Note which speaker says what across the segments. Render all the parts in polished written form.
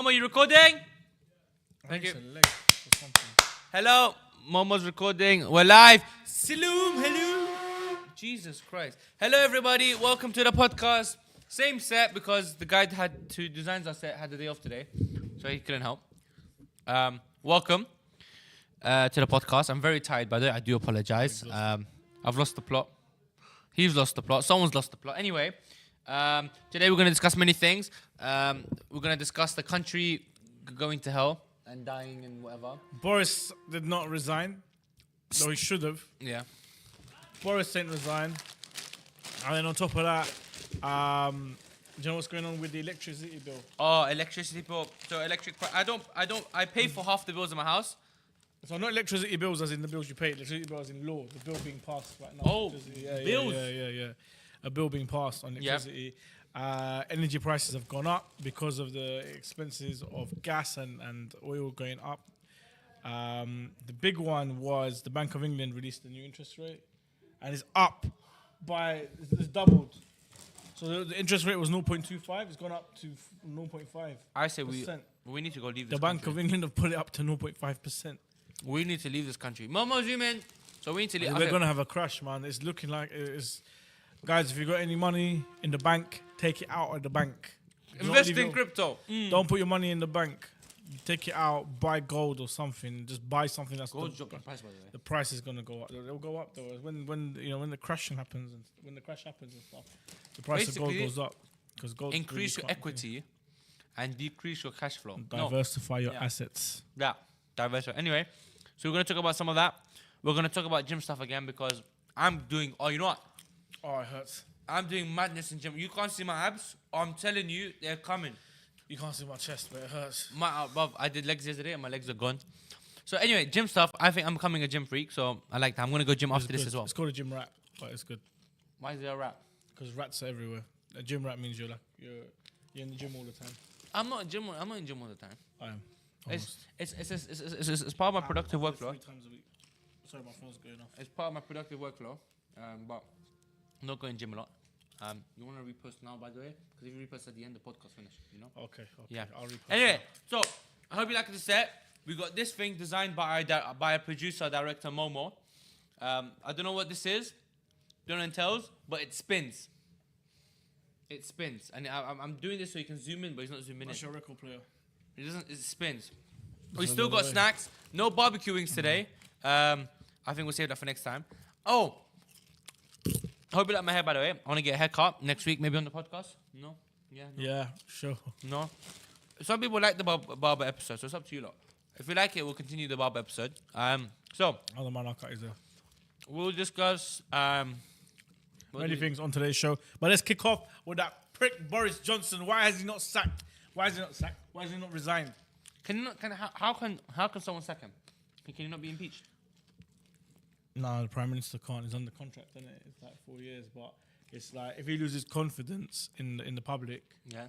Speaker 1: Are you recording? Thank you. Hello, Momo's recording. We're live. Saloom, hello. Jesus Christ. Hello, everybody. Welcome to the podcast. Same set because the guy who designs our set had the day off today, so he couldn't help. Welcome to the podcast. I'm very tired, by the way. I do apologize. I've lost the plot. He's lost the plot. Someone's lost the plot. Anyway, today we're going to discuss many things. We're going to discuss the country going to hell and dying and whatever.
Speaker 2: Boris did not resign, though he should have.
Speaker 1: Yeah.
Speaker 2: Boris didn't resign. And then on top of that, do you know what's going on with the electricity bill?
Speaker 1: Oh, electricity bill. So I pay for half the bills in my house.
Speaker 2: So not electricity bills as in the bills you pay, electricity bills in law, the bill being passed right now.
Speaker 1: Oh, bills.
Speaker 2: Yeah. A bill being passed on electricity. Energy prices have gone up because of the expenses of gas and oil going up. The big one was the Bank of England released the new interest rate, and it's up by, it's doubled. So the interest rate was 0.25, it's gone up to 0.5%.
Speaker 1: I say we need to go leave this
Speaker 2: The Bank
Speaker 1: country.
Speaker 2: of England have put it up to 0.5%.
Speaker 1: We need to leave this country. Momo, zoom in. So we need to leave.
Speaker 2: We're going to have a crash, man. It's looking like it is. Guys, if you got any money in the bank, take it out of the bank.
Speaker 1: Invest in crypto.
Speaker 2: Don't put your money in the bank. You take it out, buy gold or something. Just buy something that's
Speaker 1: Gold's dropping in price, by the way.
Speaker 2: the price is gonna go up. It'll go up though. When the crash happens and stuff, the price of gold
Speaker 1: Basically,
Speaker 2: goes up because gold
Speaker 1: Increase your equity and decrease your cash flow.
Speaker 2: Diversify your assets.
Speaker 1: Yeah, diversify. Anyway, so we're going to talk about some of that. We're going to talk about gym stuff again because I'm doing, you know what?
Speaker 2: Oh, it hurts.
Speaker 1: I'm doing madness in gym. You can't see my abs. I'm telling you, they're coming.
Speaker 2: You can't see my chest, but it hurts.
Speaker 1: I did legs yesterday and my legs are gone. So anyway, gym stuff. I think I'm becoming a gym freak, so I like that. I'm going to go gym after this as well.
Speaker 2: It's called a gym rat, but it's good
Speaker 1: Why is there a rat?
Speaker 2: because rats are everywhere. A gym rat means you're in the gym all the time.
Speaker 1: I'm not in gym all the time.
Speaker 2: I am.
Speaker 1: It's part of my productive workflow.
Speaker 2: 3 times a week. Sorry, my phone's going off.
Speaker 1: It's part of my productive workflow, but I'm not going gym a lot. You want to repost now, by the way? Because if you repost at the end, the podcast finished, you know?
Speaker 2: Okay.
Speaker 1: Yeah.
Speaker 2: I'll repost.
Speaker 1: Anyway, so I hope you like the set. We got this thing designed by a producer, director, Momo. I don't know what this is. Don't know what it entails, but it spins. It spins. And I'm doing this so you can zoom in, but it's not zooming in.
Speaker 2: What's your record player?
Speaker 1: It doesn't. It spins. We still got snacks. No barbecuings today. I think we'll save that for next time. Oh, I hope you like my hair, by the way. I want to get a haircut next week, maybe on the podcast. No? Yeah? No?
Speaker 2: Yeah, sure.
Speaker 1: No? Some people like the barber episode, so it's up to you lot. If you like it, we'll continue the barber episode. So,
Speaker 2: Other man cut is there.
Speaker 1: we'll discuss...
Speaker 2: Many things on today's show. But let's kick off with that prick Boris Johnson. Why has he not sacked? Why has he not resigned?
Speaker 1: How can someone sack him? Can he not be impeached?
Speaker 2: No, the Prime Minister can't. He's under contract, isn't it? It's like 4 years. But it's like if he loses confidence in the public,
Speaker 1: Yeah.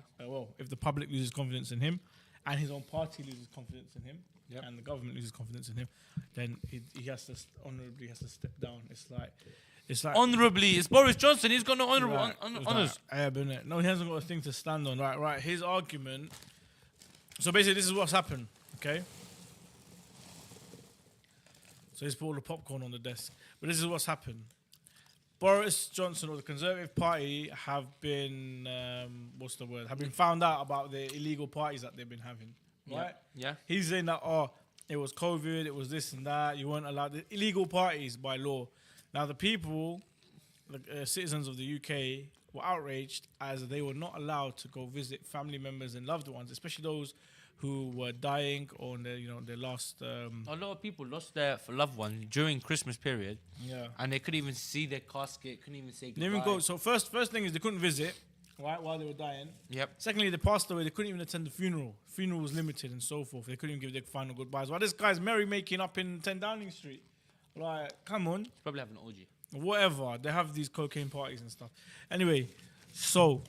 Speaker 2: if the public loses confidence in him and his own party loses confidence in him,
Speaker 1: Yep.
Speaker 2: and the government loses confidence in him, then he has to honourably has to step down. It's like
Speaker 1: Honourably. It's Boris Johnson. He's got no honourable
Speaker 2: Right.
Speaker 1: honours.
Speaker 2: No, he hasn't got a thing to stand on. Right. His argument. So basically, this is what's happened. Okay. So he's put all the popcorn on the desk. But this is what's happened. Boris Johnson or the Conservative Party have been have been found out about the illegal parties that they've been having. Right.
Speaker 1: Yeah.
Speaker 2: He's saying that it was COVID, it was this and that. You weren't allowed the illegal parties by law. Now, the people, the citizens of the UK, were outraged as they were not allowed to go visit family members and loved ones, especially those who were dying or their last.
Speaker 1: A lot of people lost their loved ones during Christmas period.
Speaker 2: Yeah.
Speaker 1: And they couldn't even see their casket, couldn't even say
Speaker 2: They
Speaker 1: goodbye.
Speaker 2: didn't even go. So first thing is they couldn't visit, right, while they were dying.
Speaker 1: Yep.
Speaker 2: Secondly, they passed away. They couldn't even attend the funeral. Funeral was limited and so forth. They couldn't even give their final goodbyes. While this guy's merrymaking up in 10 Downing Street. Like, come on.
Speaker 1: He's probably having an orgy.
Speaker 2: Whatever. They have these cocaine parties and stuff. Anyway, so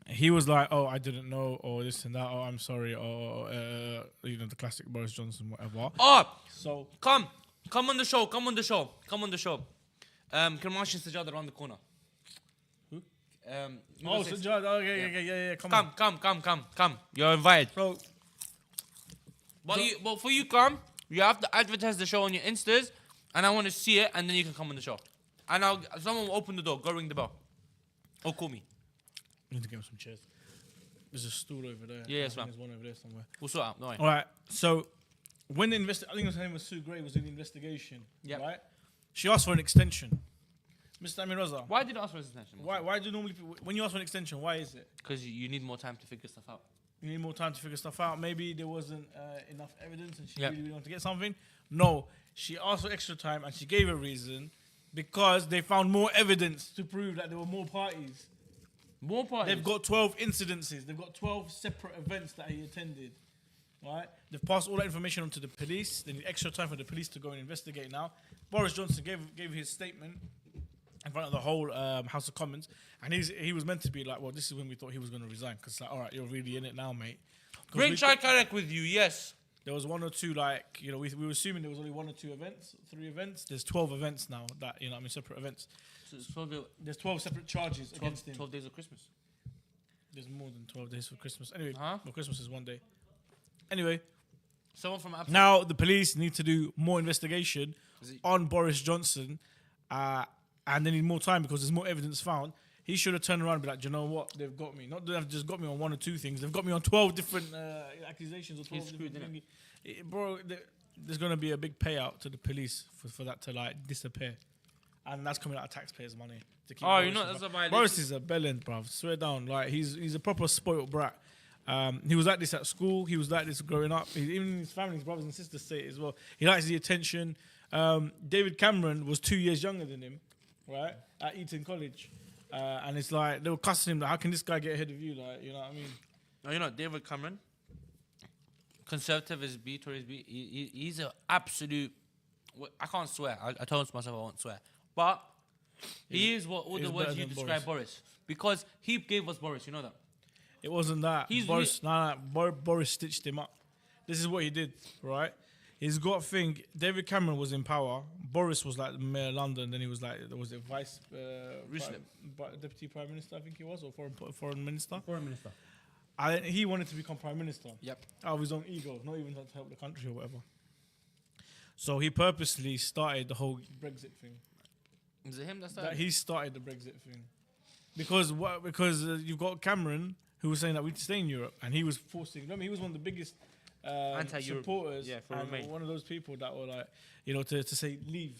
Speaker 2: he was like, "Oh, I didn't know," or this and that. "Oh, I'm sorry," or the classic Boris Johnson, whatever.
Speaker 1: Oh,
Speaker 2: So
Speaker 1: come on the show. Can Martian Sajjad around the corner?
Speaker 2: Who? Oh, so Judge, okay, yeah.
Speaker 1: Come. You're invited.
Speaker 2: So,
Speaker 1: But for you come, you have to advertise the show on your Instas, and I want to see it, and then you can come on the show. And someone will open the door, go ring the bell, or call me.
Speaker 2: I need to get him some chairs. There's a stool over there.
Speaker 1: Yeah, yes,
Speaker 2: There's one over there somewhere.
Speaker 1: We'll sort out. No worry.
Speaker 2: All right. So when the I think her name was Sue Gray, was doing the investigation.
Speaker 1: Yep.
Speaker 2: Right. She asked for an extension. Mr. Amiraza.
Speaker 1: Why did you ask for this extension?
Speaker 2: Why do normally people, when you ask for an extension? Why is it?
Speaker 1: Because you need more time to figure stuff out.
Speaker 2: You need more time to figure stuff out. Maybe there wasn't enough evidence, and she
Speaker 1: Yep.
Speaker 2: really wanted to get something. No, she asked for extra time, and she gave a reason because they found more evidence to prove that there were more parties.
Speaker 1: More parties.
Speaker 2: They've got 12 incidences. They've got 12 separate events that he attended. Right? They've passed all that information on to the police. They need extra time for the police to go and investigate now. Boris Johnson gave his statement in front of the whole House of Commons, and he was meant to be like, well, this is when we thought he was going to resign, because like, all right, you're really in it now, mate.
Speaker 1: Bring Chai Karek with you, yes.
Speaker 2: There was one or two, like, you know, we were assuming there was only 1 or 2 events, 3 events. There's 12 events now that, you know, separate events.
Speaker 1: So it's 12,
Speaker 2: There's 12 separate charges against him.
Speaker 1: 12 days of Christmas.
Speaker 2: There's more than 12 days for Christmas. Anyway,
Speaker 1: Huh?
Speaker 2: well, Christmas is 1 day. Anyway,
Speaker 1: Someone from Absolute.
Speaker 2: now the police need to do more investigation on Boris Johnson, and they need more time because there's more evidence found. He should have turned around and be like, do you know what? They've got me. Not that they've just got me on 1 or 2 things. They've got me on 12 different accusations or 12
Speaker 1: screwed,
Speaker 2: different
Speaker 1: innit?
Speaker 2: things. Bro, there's going to be a big payout to the police for that to like disappear. And that's coming out of taxpayers' money. To keep Boris
Speaker 1: that's a violation.
Speaker 2: Boris is a bellend, bruv. Swear down. Like, he's a proper spoiled brat. He was like this at school. He was like this growing up. Even his family, his brothers and sisters say it as well. He likes the attention. David Cameron was 2 years younger than him, right, at Eton College. And it's like, they were cussing him, like, how can this guy get ahead of you? Like, you know what I mean?
Speaker 1: No, you know, David Cameron, conservative as B, Tories B, he's an absolute, I can't swear. I told myself I won't swear. But he is what all the words you describe Boris. Because he gave us Boris, you know that?
Speaker 2: It wasn't that. Boris stitched him up. This is what he did, right? He's got a thing. David Cameron was in power. Boris was like the mayor of London. Then he was like, was it deputy prime minister? I think he was, or foreign minister.
Speaker 1: Foreign minister.
Speaker 2: He wanted to become prime minister.
Speaker 1: Yep.
Speaker 2: Out of his own ego, not even to help the country or whatever. So he purposely started the whole Brexit thing.
Speaker 1: Is it him that started?
Speaker 2: He started the Brexit thing because you've got Cameron who was saying that we'd stay in Europe, and he was forcing. Remember, he was one of the biggest supporters,
Speaker 1: for Remain.
Speaker 2: One of those people that were like, you know, to say leave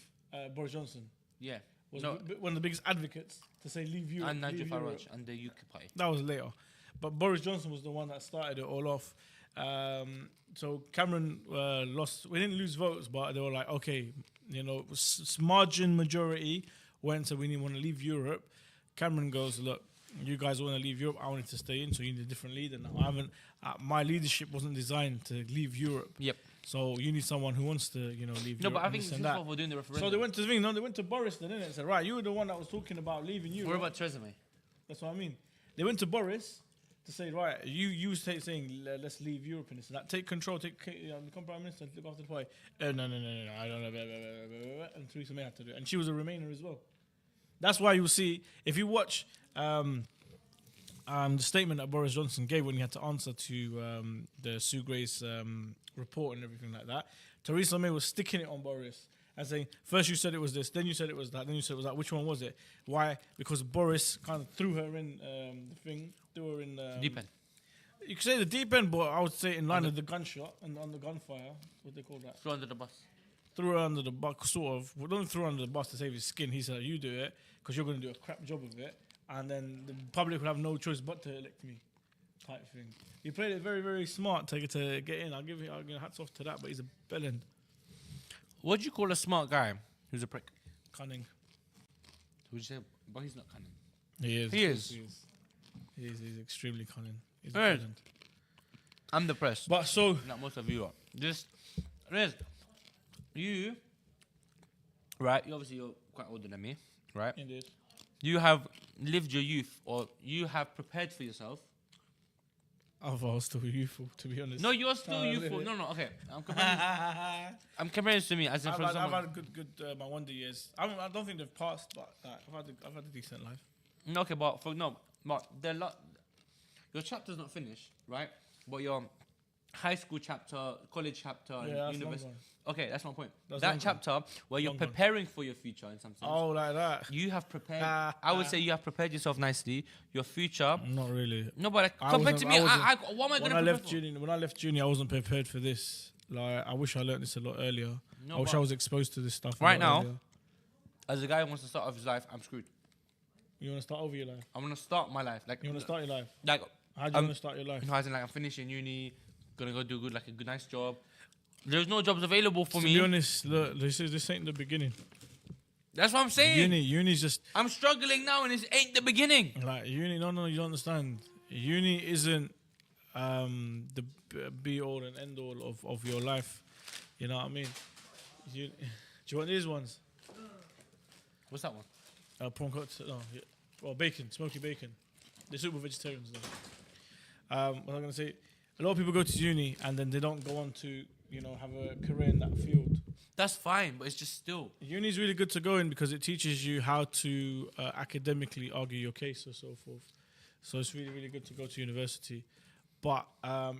Speaker 2: Boris Johnson.
Speaker 1: Yeah.
Speaker 2: Was one of the biggest advocates to say leave Europe.
Speaker 1: And Nigel Farage and the UK party.
Speaker 2: That was later, but Boris Johnson was the one that started it all off. So Cameron lost. We didn't lose votes, but they were like, okay, you know, margin majority went, so we want to leave Europe. Cameron goes, look, you guys want to leave Europe. I wanted to stay in, so you need a different leader now. I haven't. My leadership wasn't designed to leave Europe.
Speaker 1: Yep.
Speaker 2: So you need someone who wants to, you know, leave Europe.
Speaker 1: No, but I think this is what we're doing the referendum.
Speaker 2: So they went to the thing. No, they went to Boris then, didn't it? Said, right, you were the one that was talking about leaving Europe.
Speaker 1: What about Theresa May?
Speaker 2: That's what I mean. They went to Boris to say, right, you saying let's leave Europe and this and that. Take control. Become prime minister. Look after the party. No. I don't know. And Theresa May had to do it, and she was a Remainer as well. That's why you'll see if you watch. The statement that Boris Johnson gave when he had to answer to the Sue Gray's report and everything like that, Theresa May was sticking it on Boris and saying, first you said it was this, then you said it was that, then you said it was that. Which one was it? Why? Because Boris kind of threw her in the thing, threw her in...
Speaker 1: deep end.
Speaker 2: You could say the deep end, but I would say in line with the gunshot and on the gunfire. What they call that?
Speaker 1: Throw under the bus.
Speaker 2: Threw her under the bus, sort of. Well, don't throw her under the bus to save his skin. He said, you do it, because you're going to do a crap job of it. And then the public will have no choice but to elect me, type thing. He played it very, very smart to get in. I'll give hats off to that, but he's a bellend.
Speaker 1: What do you call a smart guy who's a prick?
Speaker 2: Cunning.
Speaker 1: Would you say? But he's not cunning.
Speaker 2: He is.
Speaker 1: He is.
Speaker 2: He's extremely cunning. He's
Speaker 1: Right.
Speaker 2: a bellend.
Speaker 1: I'm depressed.
Speaker 2: But so...
Speaker 1: Not most of you are. Riz, you, right, obviously you're quite older than me, right?
Speaker 2: Indeed.
Speaker 1: You have lived your youth, or you have prepared for yourself.
Speaker 2: I thought I was still youthful, to be honest.
Speaker 1: No, you're still youthful. No, okay. I'm comparing this to me as in
Speaker 2: I've had good my wonder years. I don't think they've passed, but I've had a decent life.
Speaker 1: No, okay, but your chapter's not finished, right? But your high school chapter, college chapter, and
Speaker 2: that's
Speaker 1: university.
Speaker 2: long
Speaker 1: Okay, that's my point.
Speaker 2: That's
Speaker 1: that
Speaker 2: long
Speaker 1: chapter where you're
Speaker 2: Long gone.
Speaker 1: preparing for your future in some sense.
Speaker 2: Oh, like that.
Speaker 1: You have prepared. I would say you have prepared yourself nicely. Your future.
Speaker 2: Not really.
Speaker 1: No, but like,
Speaker 2: I
Speaker 1: compared to me,
Speaker 2: wasn't-
Speaker 1: what am I
Speaker 2: When
Speaker 1: gonna
Speaker 2: I
Speaker 1: prepare
Speaker 2: left
Speaker 1: for?
Speaker 2: uni, I wasn't prepared for this. Like, I wish I learned this a lot earlier.
Speaker 1: No,
Speaker 2: I wish
Speaker 1: but
Speaker 2: I was exposed to this stuff a
Speaker 1: right
Speaker 2: lot
Speaker 1: now,
Speaker 2: earlier.
Speaker 1: As a guy who wants to start off his life, I'm screwed.
Speaker 2: You want to start over your life?
Speaker 1: I'm gonna start my life. Like
Speaker 2: You want to start your life?
Speaker 1: Like,
Speaker 2: How do you want to start your life?
Speaker 1: you know, as in like I'm finishing uni, gonna go do good, like a good, nice job. There's no jobs available for
Speaker 2: To
Speaker 1: me.
Speaker 2: be honest, look, this ain't the beginning.
Speaker 1: That's what I'm saying.
Speaker 2: Uni's just
Speaker 1: I'm struggling now, and this ain't the beginning.
Speaker 2: like uni. No, you don't understand. Uni isn't the be all and end all of your life. You know what I mean? Do you want these ones?
Speaker 1: What's that one?
Speaker 2: Prawn cocktail. No, yeah. Well, bacon, smoky bacon. They're super vegetarians though. What am I gonna say? A lot of people go to uni and then they don't go on to have a career in that field.
Speaker 1: That's fine, but it's just still.
Speaker 2: Uni is really good to go in because it teaches you how to academically argue your case or so forth. So it's really, really good to go to university. But I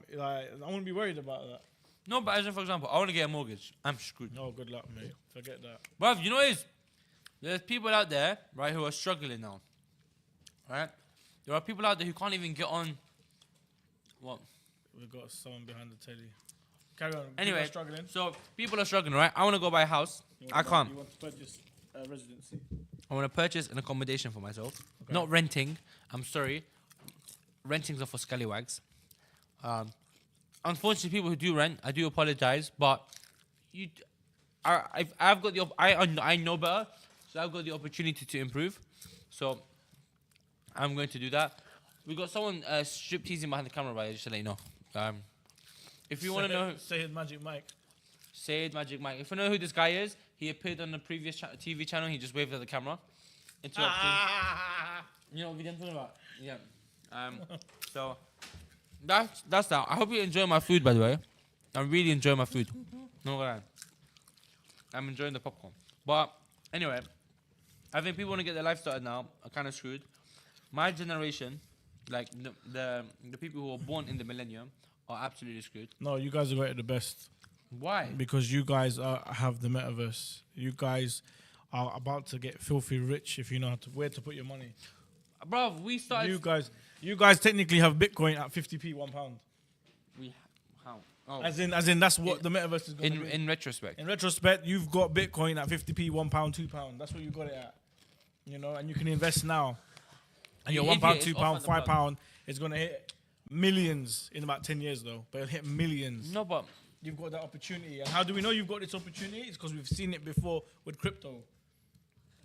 Speaker 2: wouldn't be worried about that.
Speaker 1: No, but as in, for example, I want to get a mortgage. I'm screwed.
Speaker 2: No, good luck, mate. Forget that.
Speaker 1: Bruv, you know what it is? There's people out there, right, who are struggling now. Right? There are people out there who can't even get on. What?
Speaker 2: We've got someone behind the telly. Carry on.
Speaker 1: Anyway,
Speaker 2: People are struggling.
Speaker 1: so people are struggling, right? I want to go buy a house. I can't.
Speaker 2: You want to purchase a residency.
Speaker 1: I want to purchase an accommodation for myself.
Speaker 2: Okay.
Speaker 1: Not renting. I'm sorry. Rentings are for scallywags. Unfortunately, people who do rent, I do apologize, but I've got the I know better, so I've got the opportunity to improve. So I'm going to do that. We got someone strip teasing behind the camera, by just to let you know. If you want to know,
Speaker 2: Say it, Magic Mike.
Speaker 1: Said Magic Mike. If you know who this guy is, he appeared on the previous TV channel. He just waved at the camera. Interrupting. You know what I'm talking about? Yeah. So that's that. I hope you enjoy my food, by the way. I really enjoy my food. No lie. I'm enjoying the popcorn. But anyway, I think people want to get their life started now are kind of screwed. My generation, like the people who were born in the millennium, are absolutely screwed.
Speaker 2: No, you guys are rated the best.
Speaker 1: Why?
Speaker 2: Because you guys have the metaverse. You guys are about to get filthy rich if you know where to put your money.
Speaker 1: Bruv, we started.
Speaker 2: You guys technically have Bitcoin at 50p, £1.
Speaker 1: How? Oh.
Speaker 2: As in that's what the metaverse is going to be.
Speaker 1: In retrospect.
Speaker 2: In retrospect, you've got Bitcoin at 50p, £1, £2. That's what you got it at. And you can invest now. And your £1, £2, £5 is going to hit millions in about 10 years, though. But it'll hit millions.
Speaker 1: No, but
Speaker 2: You've got that opportunity. And how do we know you've got this opportunity? It's because we've seen it before with crypto.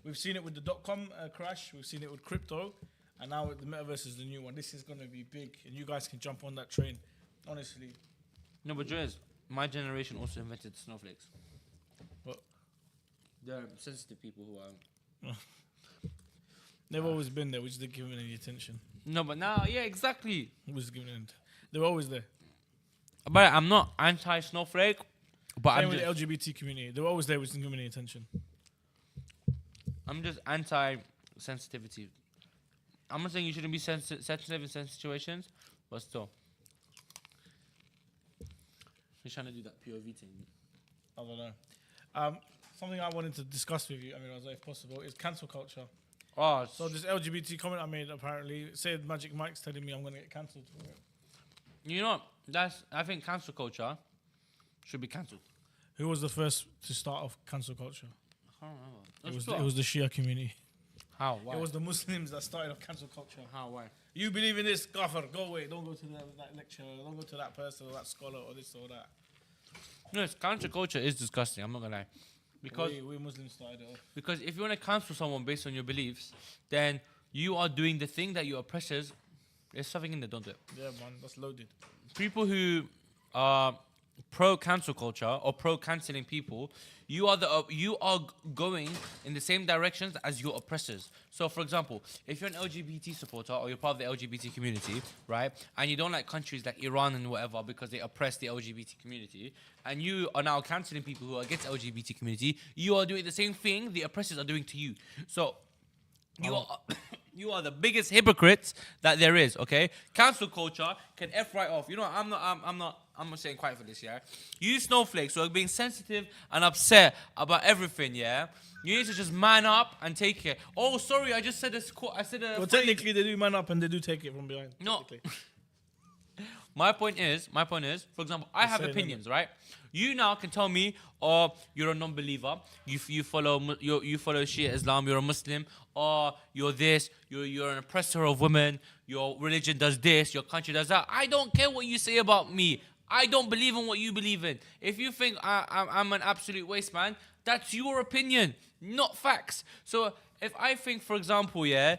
Speaker 2: We've seen it with the dot-com crash. We've seen it with crypto. And now the metaverse is the new one. This is going to be big. And you guys can jump on that train. Honestly.
Speaker 1: no, but Joyce, my generation also invented snowflakes.
Speaker 2: What?
Speaker 1: They're sensitive people who are.
Speaker 2: They've always been there. We just didn't give them any attention.
Speaker 1: No, but now, yeah, exactly.
Speaker 2: We just giving them. They were always there.
Speaker 1: But I'm not anti-snowflake. But
Speaker 2: Same
Speaker 1: I'm
Speaker 2: with
Speaker 1: just,
Speaker 2: the LGBT community. They were always there. We just didn't give them any attention.
Speaker 1: I'm just anti-sensitivity. I'm not saying you shouldn't be sensitive in certain situations, but still. He's trying to do that POV thing.
Speaker 2: I don't know. Something I wanted to discuss with you, if possible, is cancel culture.
Speaker 1: Oh,
Speaker 2: So this LGBT comment I made apparently said Magic Mike's telling me I'm going to get cancelled for it.
Speaker 1: you know, I think cancel culture should be cancelled.
Speaker 2: Who was the first to start off cancel culture?
Speaker 1: I can't remember.
Speaker 2: It was the Shia community.
Speaker 1: How? Why?
Speaker 2: It was the Muslims that started off cancel culture.
Speaker 1: How? Why?
Speaker 2: You believe in this, Gaffer, go away. Don't go to that lecture. Don't go to that person or that scholar or this or that.
Speaker 1: No, cancel culture is disgusting. I'm not gonna lie, because
Speaker 2: we Muslims started it off.
Speaker 1: Because if you want to cancel someone based on your beliefs, then you are doing the thing that your oppressors. There's something in there, don't it?
Speaker 2: Yeah, man, that's loaded.
Speaker 1: People who are pro cancel culture or pro canceling people, you are going in the same directions as your oppressors. So, for example, if you're an LGBT supporter or you're part of the LGBT community, right, and you don't like countries like Iran and whatever because they oppress the LGBT community, and you are now canceling people who are against the LGBT community, you are doing the same thing the oppressors are doing to you. So, You are the biggest hypocrites that there is, okay? Cancel culture can F right off. You know, I'm not saying quite for this, yeah? You snowflakes who are being sensitive and upset about everything, yeah? You need to just man up and take it. Oh, sorry, I just said this.
Speaker 2: Well, technically, they do man up and they do take it from behind.
Speaker 1: No. My point is, for example, I have opinions, right? You now can tell me, oh, you're a non-believer. You follow Shia Islam. You're a Muslim. Or you're this. You're an oppressor of women. Your religion does this. Your country does that. I don't care what you say about me. I don't believe in what you believe in. If you think I'm an absolute waste man, that's your opinion, not facts. So if I think, for example, yeah,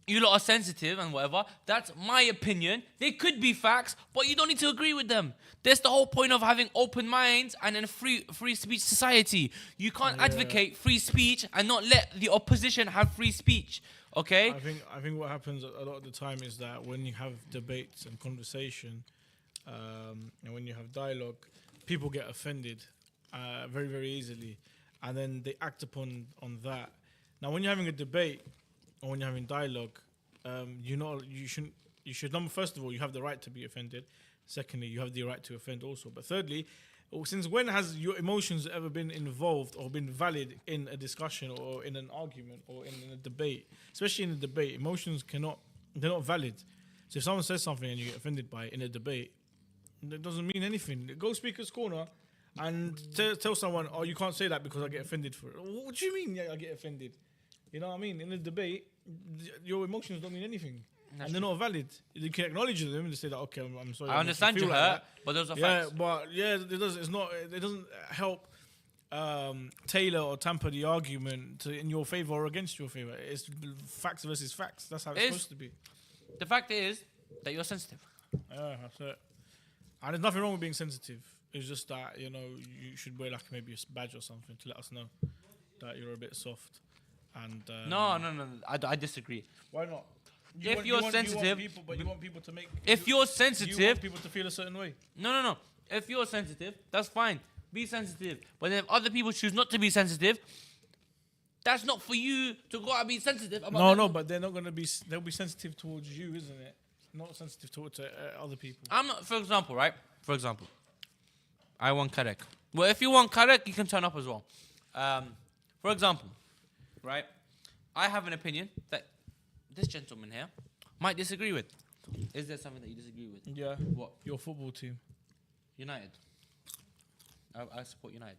Speaker 1: you lot are sensitive and whatever, that's my opinion. They could be facts, but you don't need to agree with them. That's the whole point of having open minds and in a free speech society. You can't advocate free speech and not let the opposition have free speech. Okay?
Speaker 2: I think what happens a lot of the time is that when you have debates and conversation, and when you have dialogue, people get offended very, very easily, and then they act on that. Now, when you're having a debate or when you're having dialogue, you should number first of all, you have the right to be offended. Secondly, you have the right to offend also. But thirdly, since when has your emotions ever been involved or been valid in a discussion or in an argument or in a debate? Especially in a debate, emotions they're not valid. So if someone says something and you get offended by it in a debate, it doesn't mean anything. Go speaker's corner and tell someone, oh, you can't say that because I get offended for it. What do you mean I get offended? You know what I mean? In a debate, your emotions don't mean anything. That's and they're not valid. You can acknowledge them and say that, okay, I'm sorry.
Speaker 1: I understand you hurt, but those are facts.
Speaker 2: It doesn't help tailor or tamper the argument in your favor or against your favor. It's facts versus facts. That's how it's supposed to be.
Speaker 1: The fact is that you're sensitive.
Speaker 2: Yeah, that's it. And there's nothing wrong with being sensitive. It's just that, you you should wear like maybe a badge or something to let us know that you're a bit soft. And
Speaker 1: No. I disagree.
Speaker 2: Why not?
Speaker 1: If you're sensitive,
Speaker 2: you want people to make.
Speaker 1: If you're sensitive,
Speaker 2: you want people to feel a certain way.
Speaker 1: No. If you're sensitive, that's fine. Be sensitive. But if other people choose not to be sensitive, that's not for you to go out and be sensitive about.
Speaker 2: No, but they're not going to be. They'll be sensitive towards you, isn't it? Not sensitive towards other people.
Speaker 1: I'm not. For example, right? I want Karek. Well, if you want Karek, you can turn up as well. For example, right? I have an opinion that this gentleman here might disagree with. Is there something that you disagree with?
Speaker 2: Yeah.
Speaker 1: What?
Speaker 2: Your football team.
Speaker 1: United. I support United.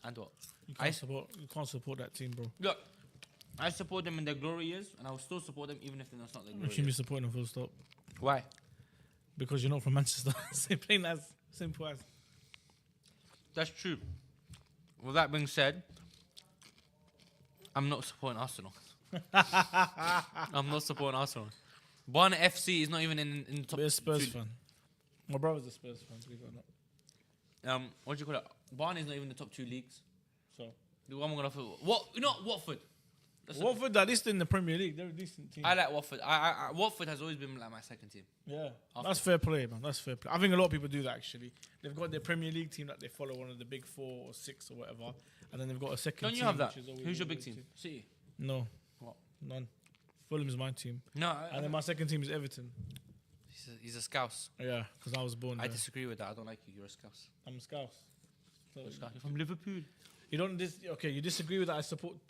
Speaker 1: And what?
Speaker 2: You can't support that team, bro.
Speaker 1: Look, I support them in their glory years, and I will still support them even if they're not their glory
Speaker 2: You shouldn't be
Speaker 1: years.
Speaker 2: supporting them full stop.
Speaker 1: Why?
Speaker 2: Because you're not from Manchester. Plain as simple as.
Speaker 1: That's true. With that being said, I'm not supporting Arsenal. I'm not supporting Arsenal. Barn FC is not even in the top.
Speaker 2: Be a Spurs fan. My brother's a Spurs fan, believe it or not.
Speaker 1: What do you call it? Barn is not even in the top 2 leagues.
Speaker 2: So
Speaker 1: the one we're gonna what? You know Watford.
Speaker 2: Watford are least in the Premier League. They're a decent team.
Speaker 1: I like Watford. I Watford has always been like my second team.
Speaker 2: Yeah, that's fair play, man. That's fair play. I think a lot of people do that actually. They've got their Premier League team that they follow, one of the big 4 or 6 or whatever, and then they've got a second.
Speaker 1: Don't
Speaker 2: team.
Speaker 1: You have that?
Speaker 2: Who's
Speaker 1: your big team? City.
Speaker 2: No.
Speaker 1: What?
Speaker 2: None. Fulham's my team.
Speaker 1: No.
Speaker 2: And then my second team is Everton.
Speaker 1: He's a Scouse.
Speaker 2: Yeah, because I was born.
Speaker 1: I disagree with that. I don't like you. You're a Scouse.
Speaker 2: I'm a Scouse. So
Speaker 1: You're from Liverpool.
Speaker 2: You don't okay? You disagree with that?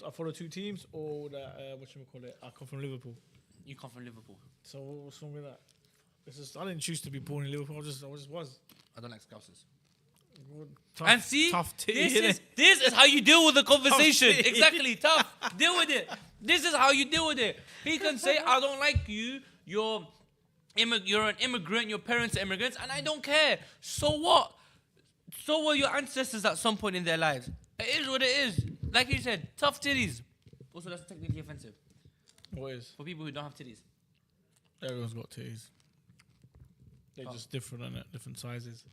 Speaker 2: I follow 2 teams, or that I come from Liverpool.
Speaker 1: You come from Liverpool.
Speaker 2: So what's wrong with that? It's just I didn't choose to be born in Liverpool. I just was.
Speaker 1: I don't like Scousers.
Speaker 2: Tough,
Speaker 1: and see,
Speaker 2: tough
Speaker 1: this is how you deal with the conversation. Exactly, tough. Deal with it. This is how you deal with it. He can say, "I don't like you. You're an immigrant. Your parents are immigrants, and I don't care." So what? So were your ancestors at some point in their lives. It is what it is. Like you said, tough titties. Also, that's technically offensive.
Speaker 2: What is?
Speaker 1: For people who don't have titties.
Speaker 2: Everyone's got titties. They're just different, innit? Different sizes.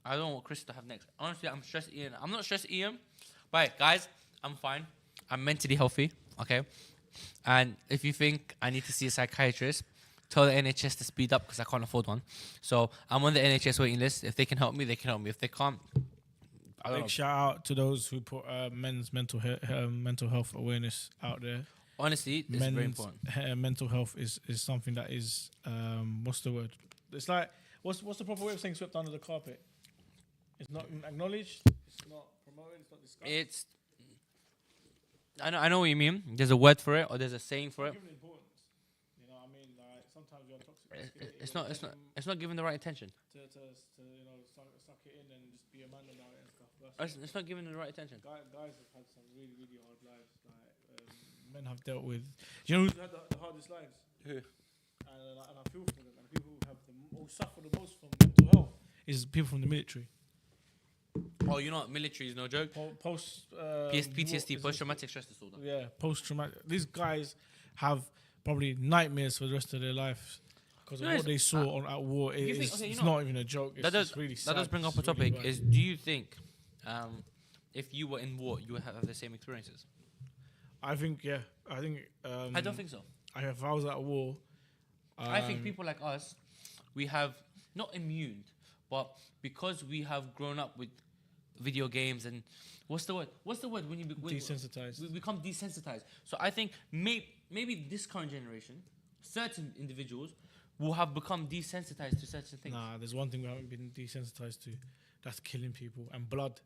Speaker 1: I don't want Chris to have next. Honestly, I'm stressed Ian. I'm not stressed Ian. But guys, I'm fine. I'm mentally healthy, okay? And if you think I need to see a psychiatrist, tell the NHS to speed up because I can't afford one. So I'm on the NHS waiting list. If they can help me, they can help me. If they can't, I don't know.
Speaker 2: Big shout out to those who put men's mental health awareness out there.
Speaker 1: Honestly, it's very important.
Speaker 2: Mental health is something that is what's the word? It's like what's the proper way of saying swept under the carpet? It's not acknowledged. It's not promoted. It's not discussed.
Speaker 1: I know what you mean. There's a word for it, or there's a saying for it.
Speaker 2: Given importance, you know what I mean? Like sometimes you're toxic.
Speaker 1: It's not given the right attention.
Speaker 2: To you know suck it in and just be a man about it and stuff.
Speaker 1: It's not given the right attention.
Speaker 2: Guys have had some really really hard lives. Like men have dealt with. Do you know who's had the hardest lives?
Speaker 1: Who?
Speaker 2: And I feel for them. And people who have who suffer the most from mental health is people from the military.
Speaker 1: Oh, you know, military is no joke. PTSD, post-traumatic stress disorder.
Speaker 2: Yeah, post-traumatic. These guys have probably nightmares for the rest of their life because of what they saw at war. It's not even a joke. It's just really sad.
Speaker 1: That does bring up a topic. Do you think, if you were in war, you would have the same experiences?
Speaker 2: I think, yeah.
Speaker 1: I don't think so.
Speaker 2: If I was at war,
Speaker 1: I think people like us, we have not immune, but because we have grown up with video games and what's the word when you
Speaker 2: desensitized.
Speaker 1: We become desensitized. So I think maybe this current generation, certain individuals will have become desensitized to certain things.
Speaker 2: Nah, there's one thing we haven't been desensitized to. That's killing people and blood.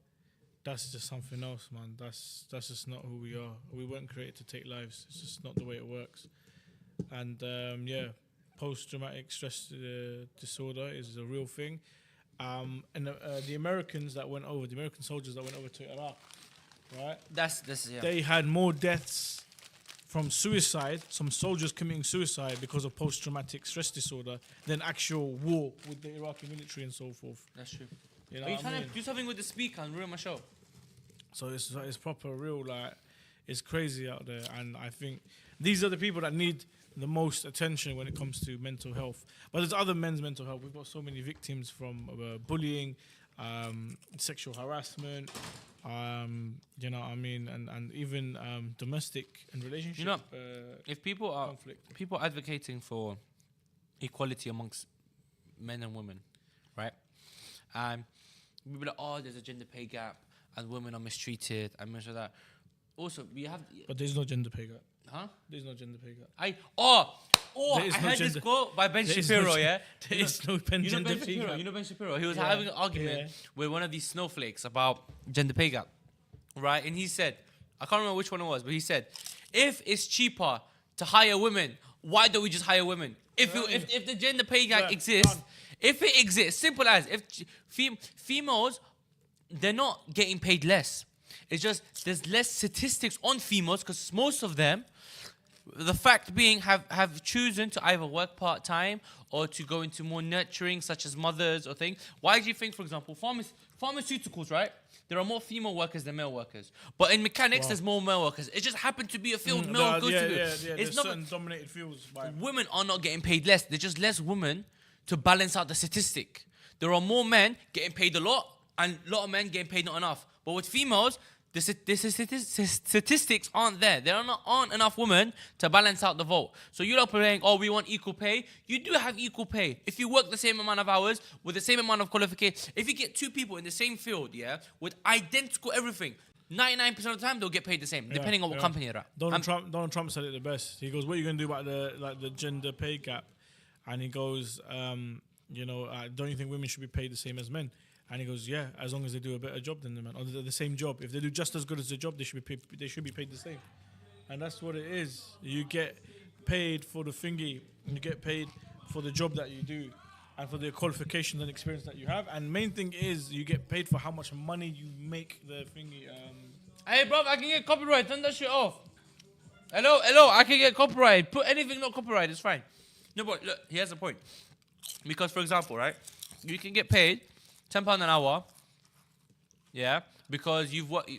Speaker 2: That's just something else, man. That's just not who we are. We weren't created to take lives. It's just not the way it works. And post-traumatic stress disorder is a real thing. And the American soldiers that went over to Iraq, right? They had more deaths from suicide, some soldiers committing suicide because of post-traumatic stress disorder, than actual war with the Iraqi military and so forth.
Speaker 1: That's true.
Speaker 2: You know
Speaker 1: Are you trying to do something with the speaker and ruin my show?
Speaker 2: So it's proper real, like, it's crazy out there. And I think these are the people that need the most attention when it comes to mental health. But there's other men's mental health. We've got so many victims from bullying, sexual harassment, you know what I mean, and even domestic and relationship.
Speaker 1: You know, if people are
Speaker 2: conflict.
Speaker 1: people advocating for equality amongst men and women, right? We'll be like, oh, there's a gender pay gap and women are mistreated and much of that. Also, we have.
Speaker 2: But there's no gender pay gap.
Speaker 1: Huh?
Speaker 2: There's no gender pay gap.
Speaker 1: I heard this quote by Ben Shapiro,
Speaker 2: There is no gender pay gap.
Speaker 1: You know Ben Shapiro? He was having an argument with one of these snowflakes about gender pay gap, right? And he said, I can't remember which one it was, but he said, if it's cheaper to hire women, why don't we just hire women? If the gender pay gap exists, if it exists, simple as, if females, they're not getting paid less. It's just there's less statistics on females because most of them, the fact being, have chosen to either work part-time or to go into more nurturing, such as mothers or things. Why do you think, for example, pharmaceuticals, right? There are more female workers than male workers. But in mechanics, there's more male workers. It just happened to be a field male goes to.
Speaker 2: It's not certain dominated fields.
Speaker 1: Women are not getting paid less. There's just less women to balance out the statistic. There are more men getting paid a lot and a lot of men getting paid not enough. But with females, the statistics aren't there. There aren't enough women to balance out the vote. So you're not saying, oh, we want equal pay. You do have equal pay. If you work the same amount of hours with the same amount of qualification, if you get two people in the same field, with identical everything, 99% of the time they'll get paid the same, depending on what company you're at.
Speaker 2: Donald Trump said it the best. He goes, what are you going to do about the gender pay gap? And he goes, don't you think women should be paid the same as men? And he goes, yeah, as long as they do a better job than the man, or the same job. If they do just as good as the job, they should be paid the same. And that's what it is. You get paid for the thingy. You get paid for the job that you do, and for the qualifications and experience that you have. And main thing is, you get paid for how much money you make the thingy.
Speaker 1: Hey, bro, I can get copyright. Turn that shit off. Hello, I can get copyright. Put anything not copyright. It's fine. No, but look, here's the point. Because, for example, right, you can get paid £10 an hour, because you've what?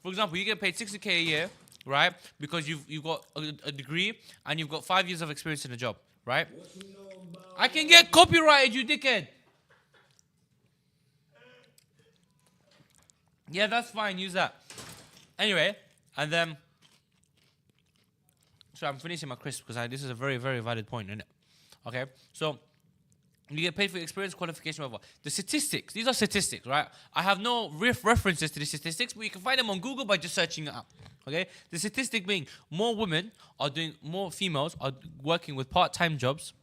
Speaker 1: For example, you get paid 60k a year, right? Because you've got a degree and you've got 5 years of experience in a job, right? I can get copyrighted, you dickhead. Yeah, that's fine. Use that. Anyway, and then, so I'm finishing my crisp because this is a very, very valid point, isn't it? Okay, so You get paid for experience, qualification, whatever. The statistics, these are statistics, right? I have no references to the statistics, but you can find them on Google by just searching it up. Okay? The statistic being more females are working with part-time jobs,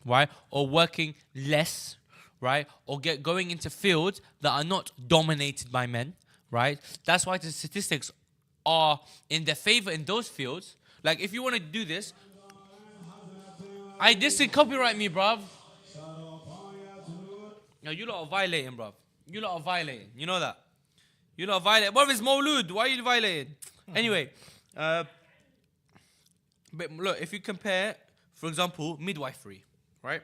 Speaker 1: right? Or working less, right? Or going into fields that are not dominated by men, right? That's why the statistics are in their favor in those fields. Like, if you want to do this, this didn't copyright me, bruv. No, you lot are violating, bruv. You lot are violating. You know that. You lot are violating. Bruv, it's Mawlud. Why are you violating? Anyway, but look, if you compare, for example, midwifery, right?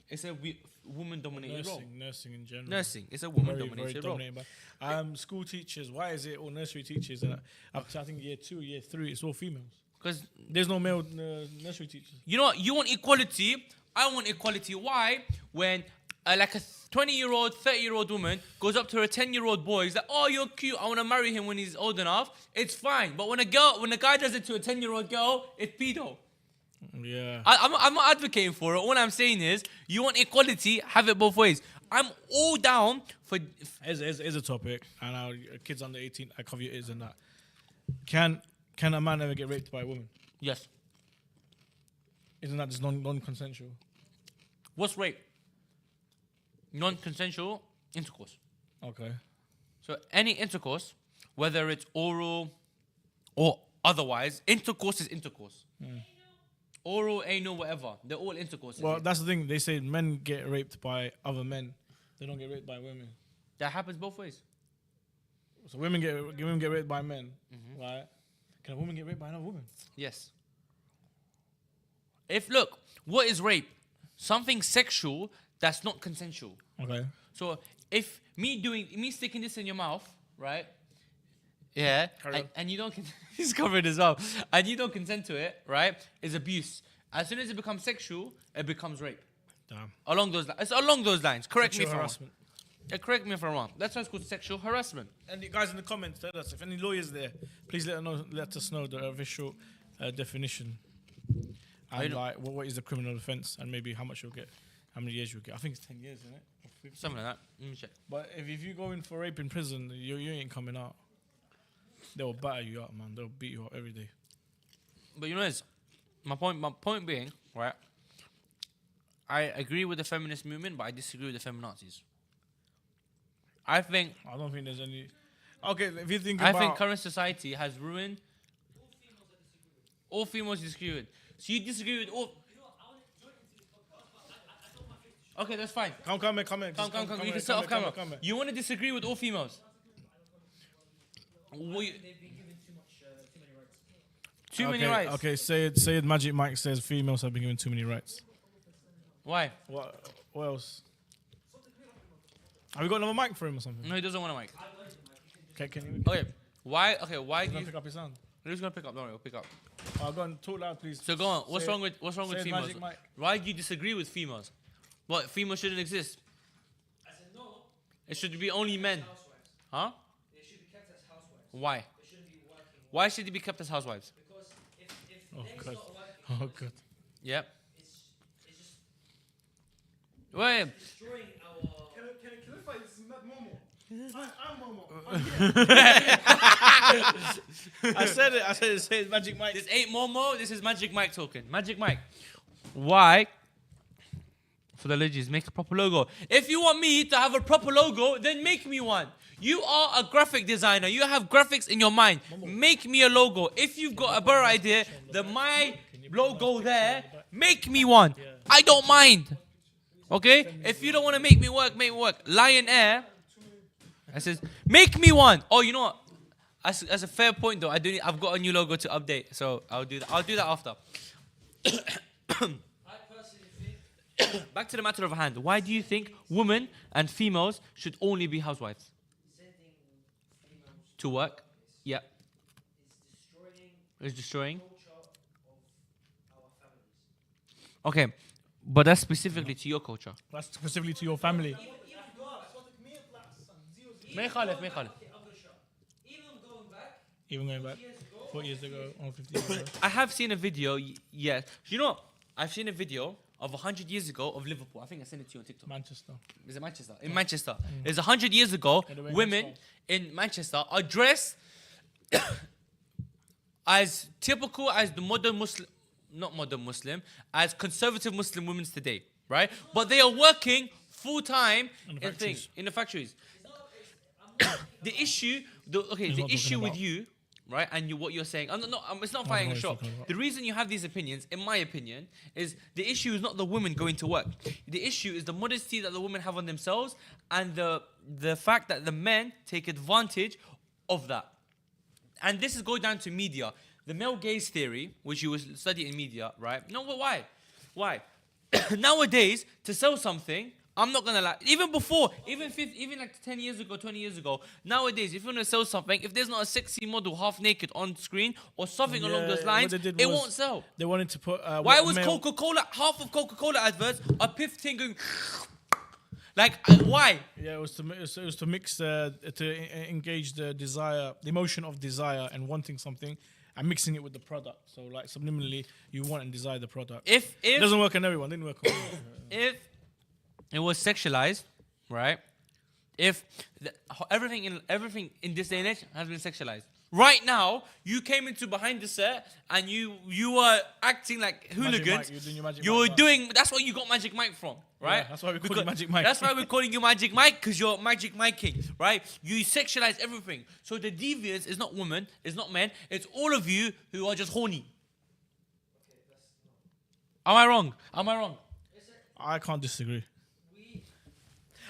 Speaker 1: It's a woman-dominated role.
Speaker 2: Nursing in general.
Speaker 1: Nursing. It's a woman-dominated role.
Speaker 2: School teachers. Why is it all nursery teachers? Up to I think year 2, year 3, it's all females.
Speaker 1: Because
Speaker 2: there's no male nursery teachers.
Speaker 1: You know what? You want equality. I want equality. Why? When like a 20-year-old, 30-year-old woman goes up to her 10-year-old boy, he's like, "Oh, you're cute. I want to marry him when he's old enough." It's fine. But when a guy does it to a 10-year-old girl, it's pedo.
Speaker 2: Yeah.
Speaker 1: I'm not advocating for it. All I'm saying is, you want equality, have it both ways. I'm all down for.
Speaker 2: Is a topic, and our kids under 18, I cover your ears and that. Can a man ever get raped by a woman?
Speaker 1: Yes.
Speaker 2: Isn't that just non-consensual?
Speaker 1: What's rape? Non-consensual intercourse.
Speaker 2: Okay.
Speaker 1: So any intercourse, whether it's oral or otherwise, intercourse is intercourse. Oral, anal, whatever. They're all intercourse.
Speaker 2: Well, that's the thing. They say men get raped by other men. They don't get raped by women.
Speaker 1: That happens both ways.
Speaker 2: So women get raped by men, right? Can a woman get raped by another woman?
Speaker 1: Yes. Look, what is rape? Something sexual that's not consensual.
Speaker 2: Okay.
Speaker 1: So if me sticking this in your mouth, right? Yeah. And you don't he's covered as well. And you don't consent to it, right? Is abuse. As soon as it becomes sexual, it becomes rape.
Speaker 2: Damn.
Speaker 1: It's along those lines. Correct
Speaker 2: Sexual
Speaker 1: me if I'm wrong.
Speaker 2: harassment.
Speaker 1: Yeah, correct me if I'm wrong. That's why it's called sexual harassment.
Speaker 2: And you guys in the comments, tell us if any lawyers there, please let us know the official definition. And like, what is the criminal offence, and maybe how much you'll get, how many years you'll get. I think it's 10 years, isn't it?
Speaker 1: Something like that. Let me check.
Speaker 2: But if you go in for rape in prison, you ain't coming out. They'll batter you up, man. They'll beat you up every day.
Speaker 1: But you know this, my point being, right? I agree with the feminist movement, but I disagree with the feminazis. I don't think
Speaker 2: there's any. Okay, if you think
Speaker 1: I think current society has ruined. All females disagree with. So you disagree with all. Okay, that's fine.
Speaker 2: Come in.
Speaker 1: Come. You can set off camera. You want to disagree with all females?
Speaker 2: They've been
Speaker 3: given too many rights.
Speaker 1: Too many rights.
Speaker 2: Okay, say it. Magic Mike says females have been given too many rights.
Speaker 1: Why?
Speaker 2: What else? Have we got another mic for him or something?
Speaker 1: No, he doesn't want a mic.
Speaker 2: Okay, can you?
Speaker 1: Okay. Why? Okay, why do you
Speaker 2: pick up his sound?
Speaker 1: Who's gonna pick up? No, he'll pick up.
Speaker 2: Go on, talk loud, please.
Speaker 1: So go on. What's wrong with females?
Speaker 2: Magic Mike.
Speaker 1: Why do you disagree with females? What, females shouldn't exist?
Speaker 3: I said no.
Speaker 1: It should be only men. Huh?
Speaker 3: They should be kept as housewives.
Speaker 1: Why?
Speaker 3: They shouldn't be working.
Speaker 1: Why should they be kept as housewives?
Speaker 3: Because if
Speaker 2: Oh
Speaker 3: they're
Speaker 2: god.
Speaker 3: not working,
Speaker 2: Oh god.
Speaker 1: Yep.
Speaker 3: it's just
Speaker 1: Wait.
Speaker 3: destroying our.
Speaker 4: Can I find this is Mad Momo? I'm Momo.
Speaker 2: I said it. Say it, Magic Mike.
Speaker 1: This ain't Momo. This is Magic Mike talking. Magic Mike. Why? For the ladies, make a proper logo. If you want me to have a proper logo, then make me one. You are a graphic designer. You have graphics in your mind. Make me a logo. If you've got a better idea than my logo there, make me one. I don't mind. Okay? If you don't want to make me work, make me work. Lion Air. I says, make me one. Oh, you know what? That's a fair point though. I've got a new logo to update, so I'll do that. I'll do that after.
Speaker 3: I personally think
Speaker 1: Back to the matter of hand. Why do you think women and females should only be housewives?
Speaker 3: sending females
Speaker 1: To work? Yeah.
Speaker 3: is destroying
Speaker 1: It's destroying.
Speaker 3: culture of our families.
Speaker 1: Okay. But that's specifically to your culture.
Speaker 2: That's specifically to your family.
Speaker 3: Even
Speaker 1: ما يخالف.
Speaker 3: okay, I'm gonna show. Even going back
Speaker 2: Even going back 4 years ago, or 50 years ago.
Speaker 1: I have seen a video, yes. You know, I've seen a video of 100 years ago of Liverpool. I think I sent it to you on TikTok.
Speaker 2: Manchester.
Speaker 1: Is it Manchester? In Manchester. It's 100 years ago, women in Manchester are dressed as typical as the modern Muslim, not modern Muslim, as conservative Muslim women today, right? But they are working full time in the factories. The issue with you, right, and what you're saying, it's not firing a shot. The reason you have these opinions, in my opinion, is the issue is not the women going to work. The issue is the modesty that the women have on themselves and the fact that the men take advantage of that. And this is going down to media. The male gaze theory, which you will study in media, right? No, but why? Why? Nowadays, to sell something, I'm not gonna lie. Even before, even like 10 years ago, 20 years ago. Nowadays, if you want to sell something, if there's not a sexy model half naked on screen or something along those lines, it won't sell.
Speaker 2: They wanted to put.
Speaker 1: Why was Coca-Cola, half of Coca-Cola adverts a piff thing going? Like, why?
Speaker 2: Yeah, it was to mix to engage the desire, the emotion of desire and wanting something, and mixing it with the product. So like subliminally, you want and desire the product.
Speaker 1: If
Speaker 2: it doesn't work on everyone, didn't work on everyone.
Speaker 1: If it was sexualized, right? If everything in this day and age has been sexualized. Right now, you came into behind the set and you were acting like hooligans. That's where you got Magic Mike from, right?
Speaker 2: Yeah, that's why we call you Magic Mike.
Speaker 1: That's why we're calling you Magic Mike, because you're Magic Mike King, right? You sexualize everything. So the deviance is not women, it's not men, it's all of you who are just horny. Am I wrong?
Speaker 2: I can't disagree.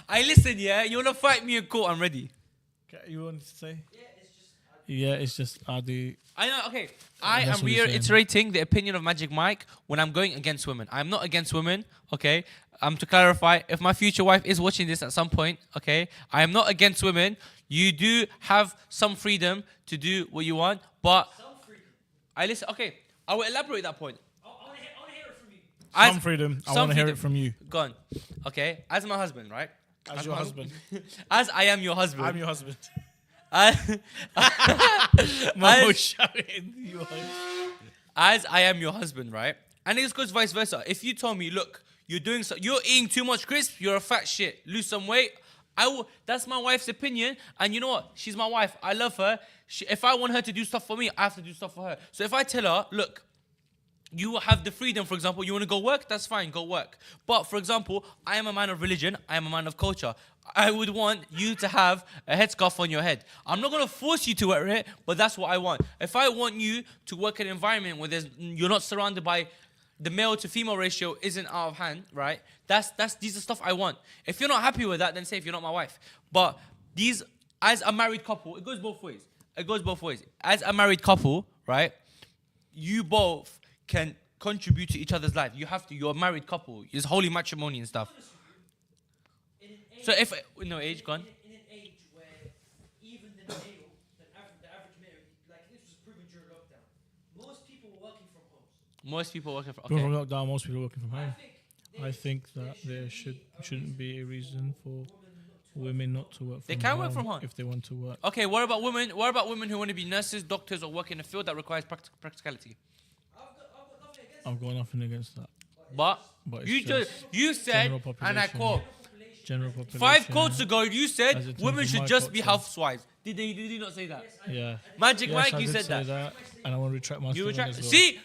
Speaker 1: I listen, yeah? You want to fight me in court? I'm ready.
Speaker 2: Okay, you want to say? Yeah, it's just
Speaker 1: I know, okay. I am reiterating the opinion of Magic Mike when I'm going against women. I'm not against women, okay? To clarify, if my future wife is watching this at some point, okay? I am not against women. You do have some freedom to do what you want, but... Some freedom. Okay, I will elaborate that point.
Speaker 3: I want to hear it from you.
Speaker 2: Some freedom. I want to hear it from you.
Speaker 1: Go on. Okay, as my husband, right?
Speaker 2: As your husband.
Speaker 1: As I am your husband.
Speaker 2: I'm your husband.
Speaker 1: As I am your husband, right? And it goes vice versa. If you told me, look, you're eating too much crisp, you're a fat shit, lose some weight, that's my wife's opinion. And you know what? She's my wife. I love her. If I want her to do stuff for me, I have to do stuff for her. So if I tell her, look, you have the freedom, for example, you want to go work? That's fine, go work. But, for example, I am a man of religion. I am a man of culture. I would want you to have a headscarf on your head. I'm not going to force you to wear it, but that's what I want. If I want you to work in an environment where you're not surrounded by the male to female ratio isn't out of hand, right? These are stuff I want. If you're not happy with that, then say if you're not my wife. But as a married couple, it goes both ways. As a married couple, right, you both can contribute to each other's life. You're a married couple. It's holy matrimony and stuff. So if age gone.
Speaker 3: In an age where even the male, the average male, like this was proven during lockdown, most people were working from home.
Speaker 1: Most people working from
Speaker 2: home. I think that there shouldn't be a reason for women not to work from home.
Speaker 1: They can work from home
Speaker 2: if they want to work.
Speaker 1: Okay, what about women? What about women who want to be nurses, doctors, or work in a field that requires practicality?
Speaker 2: I've got nothing against that.
Speaker 1: But you said, and I quote,
Speaker 2: general population.
Speaker 1: 5 quotes ago, you said women should just be housewives. Did you not say that?
Speaker 2: Yeah.
Speaker 1: Magic Mike,
Speaker 2: I
Speaker 1: you
Speaker 2: did
Speaker 1: said that.
Speaker 2: And I want to retract my statement as well.
Speaker 1: See?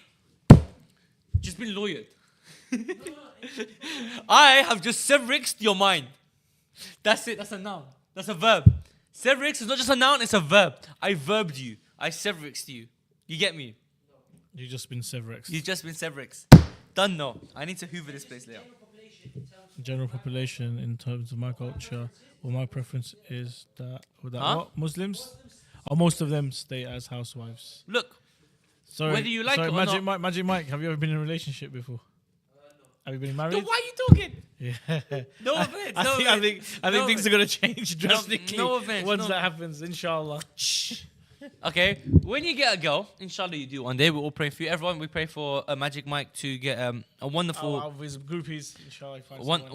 Speaker 1: Just been lawyered. I have just severixed your mind. That's it. That's a noun. That's a verb. Severix is not just a noun, it's a verb. I verbed you. I severixed you. You get me?
Speaker 2: You've just been Severix.
Speaker 1: You've just been Severix. Done no. I need to hoover this place later.
Speaker 2: General population in terms of my culture, or my preference is that what? Muslims? Or most of them stay as housewives.
Speaker 1: Look,
Speaker 2: sorry,
Speaker 1: whether you like it or not.
Speaker 2: Magic Mike, have you ever been in a relationship before? No. Have you been married?
Speaker 1: Then why are you talking?
Speaker 2: Yeah.
Speaker 1: No offense.
Speaker 2: I think things are going to change drastically
Speaker 1: no offense.
Speaker 2: once that happens, inshallah.
Speaker 1: Shh. Okay, when you get a girl, inshallah you do one day, we're all praying for you. Everyone, we pray for Magic Mike to get a wonderful...
Speaker 2: Out of his groupies, inshallah.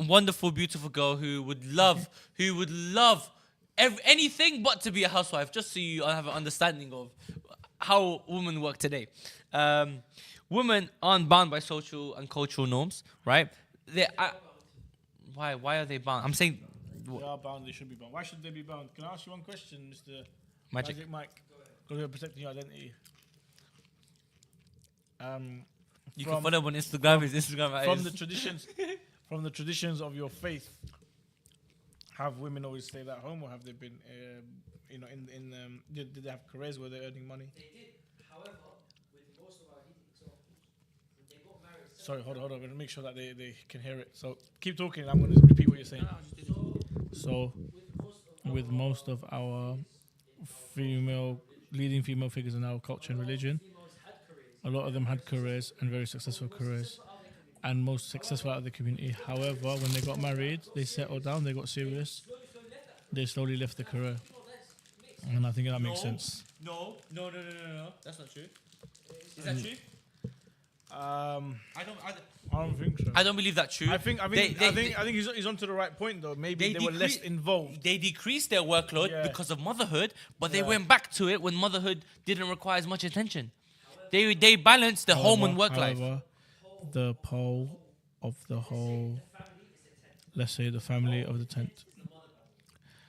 Speaker 1: Wonderful, beautiful girl who would love anything but to be a housewife, just so you have an understanding of how women work today. women aren't bound by social and cultural norms, right? Why are they bound? I'm saying
Speaker 2: They are bound. They should be bound. Why should they be bound? Can I ask you one question, Mr.
Speaker 1: Magic.
Speaker 2: Mike? Because we're protecting your identity.
Speaker 1: You can follow him on Instagram. His Instagram
Speaker 2: From
Speaker 1: is
Speaker 2: the traditions, from the traditions of your faith, have women always stayed at home, or have they been, did they have careers where they're earning money?
Speaker 3: They did. However, with most of our leading examples, when they got married.
Speaker 2: Sorry, hold on. I'm going to make sure that they can hear it. So keep talking. I'm going to repeat what you're saying. So, with most of our leading female figures in our culture and religion, a lot of them had careers and very successful careers, and most successful out of the community. However, when they got married, they settled down, they got serious, they slowly left the career. And I think that makes sense.
Speaker 1: No. That's not true. Is that true?
Speaker 2: I don't think so.
Speaker 1: I don't believe that's true.
Speaker 2: I think he's onto the right point though. Maybe they were less involved.
Speaker 1: They decreased their workload because of motherhood, but they went back to it when motherhood didn't require as much attention. They balanced the home and work life.
Speaker 2: The pole of the whole, let's say the family of the tent.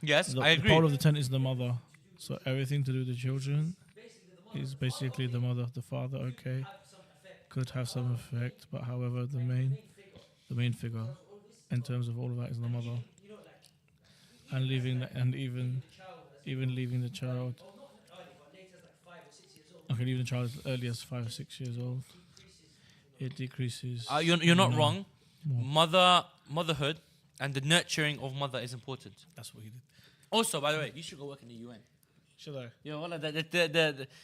Speaker 1: Yes, I agree.
Speaker 2: The pole of the tent is the mother. So everything to do with the children is basically the mother. The father, okay, could have some effect, but however, the main figure in terms of all of that is the mother. And leaving even leaving the child. Okay, leaving the child as early as 5 or 6 years old. It decreases.
Speaker 1: You're not wrong. Motherhood and the nurturing of mother is important.
Speaker 2: That's what he did.
Speaker 1: Also, by the way, you should go work in the UN.
Speaker 2: Should I?
Speaker 1: Yeah, well,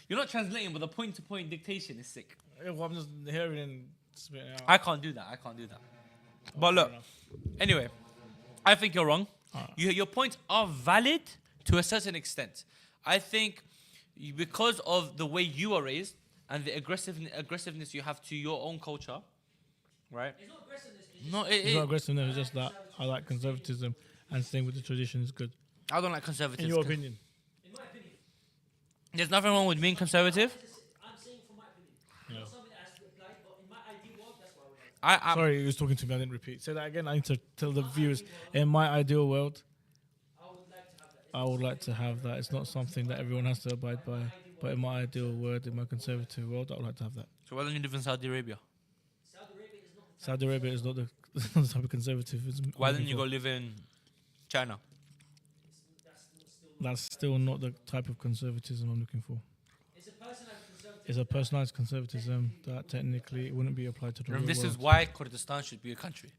Speaker 1: you're not translating, but the point-to-point dictation is sick.
Speaker 2: Yeah, well, I'm just hearing and spitting out.
Speaker 1: I can't do that. But look, anyway, I think you're wrong. Your points are valid to a certain extent. I think because of the way you are raised and the aggressiveness you have to your own culture, right?
Speaker 3: It's not aggressiveness.
Speaker 2: It's not aggressiveness. It's just that I like conservatism and staying with the tradition is good.
Speaker 1: I don't like conservatism.
Speaker 2: In your opinion?
Speaker 3: In my opinion.
Speaker 1: There's nothing wrong with being conservative.
Speaker 3: I'm saying from my opinion.
Speaker 2: Yeah.
Speaker 3: Not something that has to be applied, but in my ideal world, that's what I would like.
Speaker 2: Sorry, he was talking to me. I didn't repeat. Say that again. I need to tell the viewers. In my ideal world, I would like to have that. It's not something that everyone has to abide by. But in my ideal world, in my conservative world, I would like to have that.
Speaker 1: So why don't you live in Saudi Arabia?
Speaker 3: Saudi Arabia is not
Speaker 2: Saudi Arabia is not the type of conservatism.
Speaker 1: Why don't you go live in China?
Speaker 2: That's still not the type of conservatism I'm looking for. It's a personalized conservatism that technically it wouldn't be applied to the real
Speaker 1: And this
Speaker 2: world.
Speaker 1: is why Kurdistan should be a country.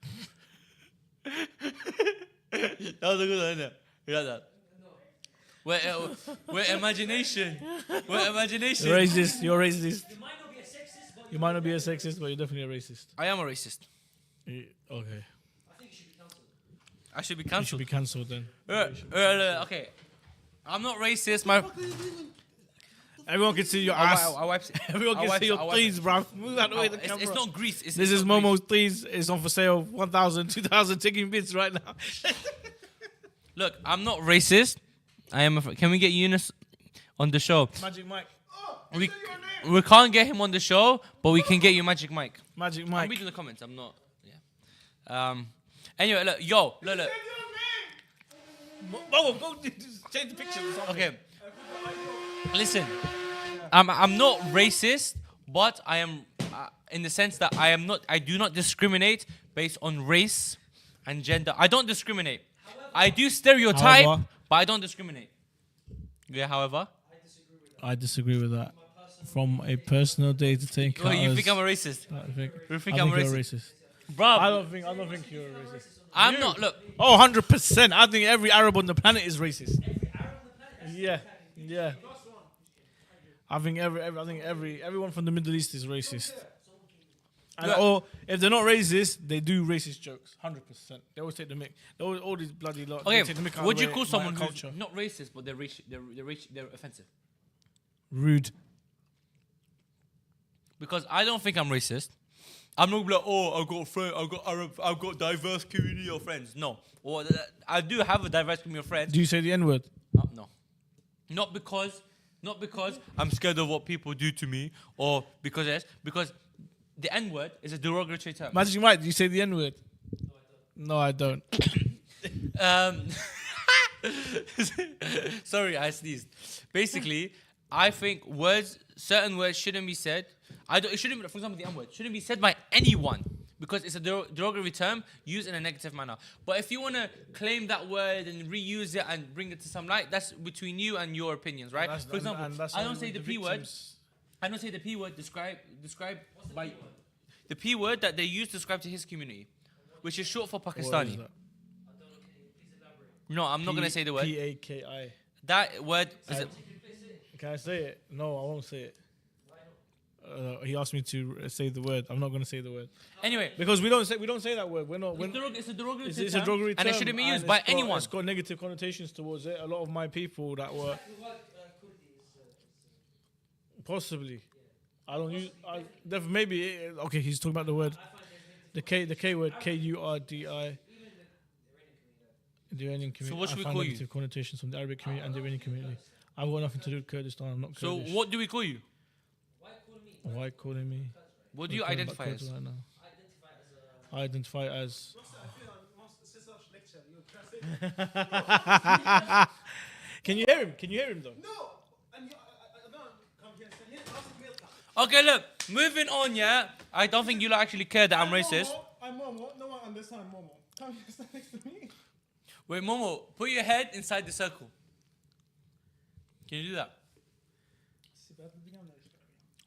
Speaker 1: That was a good one, isn't it? You like that? Where imagination.
Speaker 2: You're racist. You're racist. You might not be a sexist, but you're definitely a racist.
Speaker 1: I am a racist.
Speaker 2: Okay.
Speaker 3: I think you should be cancelled.
Speaker 1: I should be
Speaker 2: You should
Speaker 1: cancelled.
Speaker 2: be cancelled then.
Speaker 1: Okay. I'm not racist.
Speaker 2: Everyone can see your ass.
Speaker 1: I wipes it.
Speaker 2: Everyone can see your threes, bruv. Move out the way of the camera.
Speaker 1: It's not Greece.
Speaker 2: This is Momo's threes. It's on for sale. 1,000, 2,000 taking bids right now.
Speaker 1: Look, I'm not racist. I am. Can we get Eunice on the show?
Speaker 2: Magic Mike.
Speaker 1: We can't get him on the show, but we can get you Magic Mike.
Speaker 2: Magic
Speaker 1: I'm
Speaker 2: Mike.
Speaker 1: reading the comments. I'm not. Yeah. Anyway, look. Look.
Speaker 2: Go change the picture.
Speaker 1: Okay. Listen, I'm not racist, but I am in the sense that I do not discriminate based on race and gender. I don't discriminate. I do stereotype, but I don't discriminate. Yeah, however.
Speaker 2: I disagree with that. From a personal data
Speaker 1: Oh, you think I'm a racist?
Speaker 2: You
Speaker 1: think I'm
Speaker 2: you're a
Speaker 1: racist?
Speaker 2: racist.
Speaker 1: Bro,
Speaker 2: I don't think you're a racist.
Speaker 1: I'm not. Look.
Speaker 2: Oh, 100%. I think every Arab on the planet is racist. Yeah. I think everyone from the Middle East is racist. And or if they're not racist, they do racist jokes. 100%. They always take the mick. They always, all these bloody lot.
Speaker 1: Okay,
Speaker 2: they take the mick out
Speaker 1: would
Speaker 2: of
Speaker 1: you
Speaker 2: the
Speaker 1: call
Speaker 2: way-
Speaker 1: someone
Speaker 2: my
Speaker 1: who's
Speaker 2: culture
Speaker 1: not racist, but they're offensive?
Speaker 2: rude?
Speaker 1: Because I don't think I'm racist. I'm not like, oh, I've got a friend, I've got diverse community of friends. No, or I do have a diverse community of friends.
Speaker 2: Do you say the N-word?
Speaker 1: No, not because I'm scared of what people do to me, or because the N-word is a derogatory term.
Speaker 2: Magic Mike, do you say the N-word? No, I don't.
Speaker 1: Um, sorry, I sneezed. Basically, I think certain words shouldn't be said. It shouldn't, for example, the N-word shouldn't be said by anyone because it's a derogatory term used in a negative manner. But if you want to claim that word and reuse it and bring it to some light, that's between you and your opinions, right? For example, I don't say the P word. I don't say the P word describe by the P word that they use to describe to his community, which is short for Pakistani. No, I'm not going to say the word.
Speaker 2: P-A-K-I.
Speaker 1: That word is
Speaker 2: Can I say it? No, I won't say it. He asked me to say the word. I'm not going to say the word.
Speaker 1: Anyway,
Speaker 2: because we don't say that word.
Speaker 1: it's a derogatory term,
Speaker 2: it's a derogatory term,
Speaker 1: and it shouldn't be used by anyone.
Speaker 2: It's got negative connotations towards it. A lot of my people that were possibly. I don't use. Maybe okay. He's talking about the word, the K word, Kurdi. The Iranian community.
Speaker 1: So what should we call
Speaker 2: negative you? Connotations from the Arabic community and the Iranian community. I've got nothing to do with Kurdistan. I'm not Kurdish.
Speaker 1: So what do we call you?
Speaker 2: Why calling me?
Speaker 1: What do you identify as?
Speaker 2: Right now? I identify as. Can you hear him? Can you hear him though?
Speaker 4: No. And I don't come here and say, ask me.
Speaker 1: Okay, look. Moving on, yeah. I don't think you actually care that I'm racist.
Speaker 4: I'm Momo. No one understands Momo. Come here, stand next to me.
Speaker 1: Wait, Momo, put your head inside the circle. Can you do that?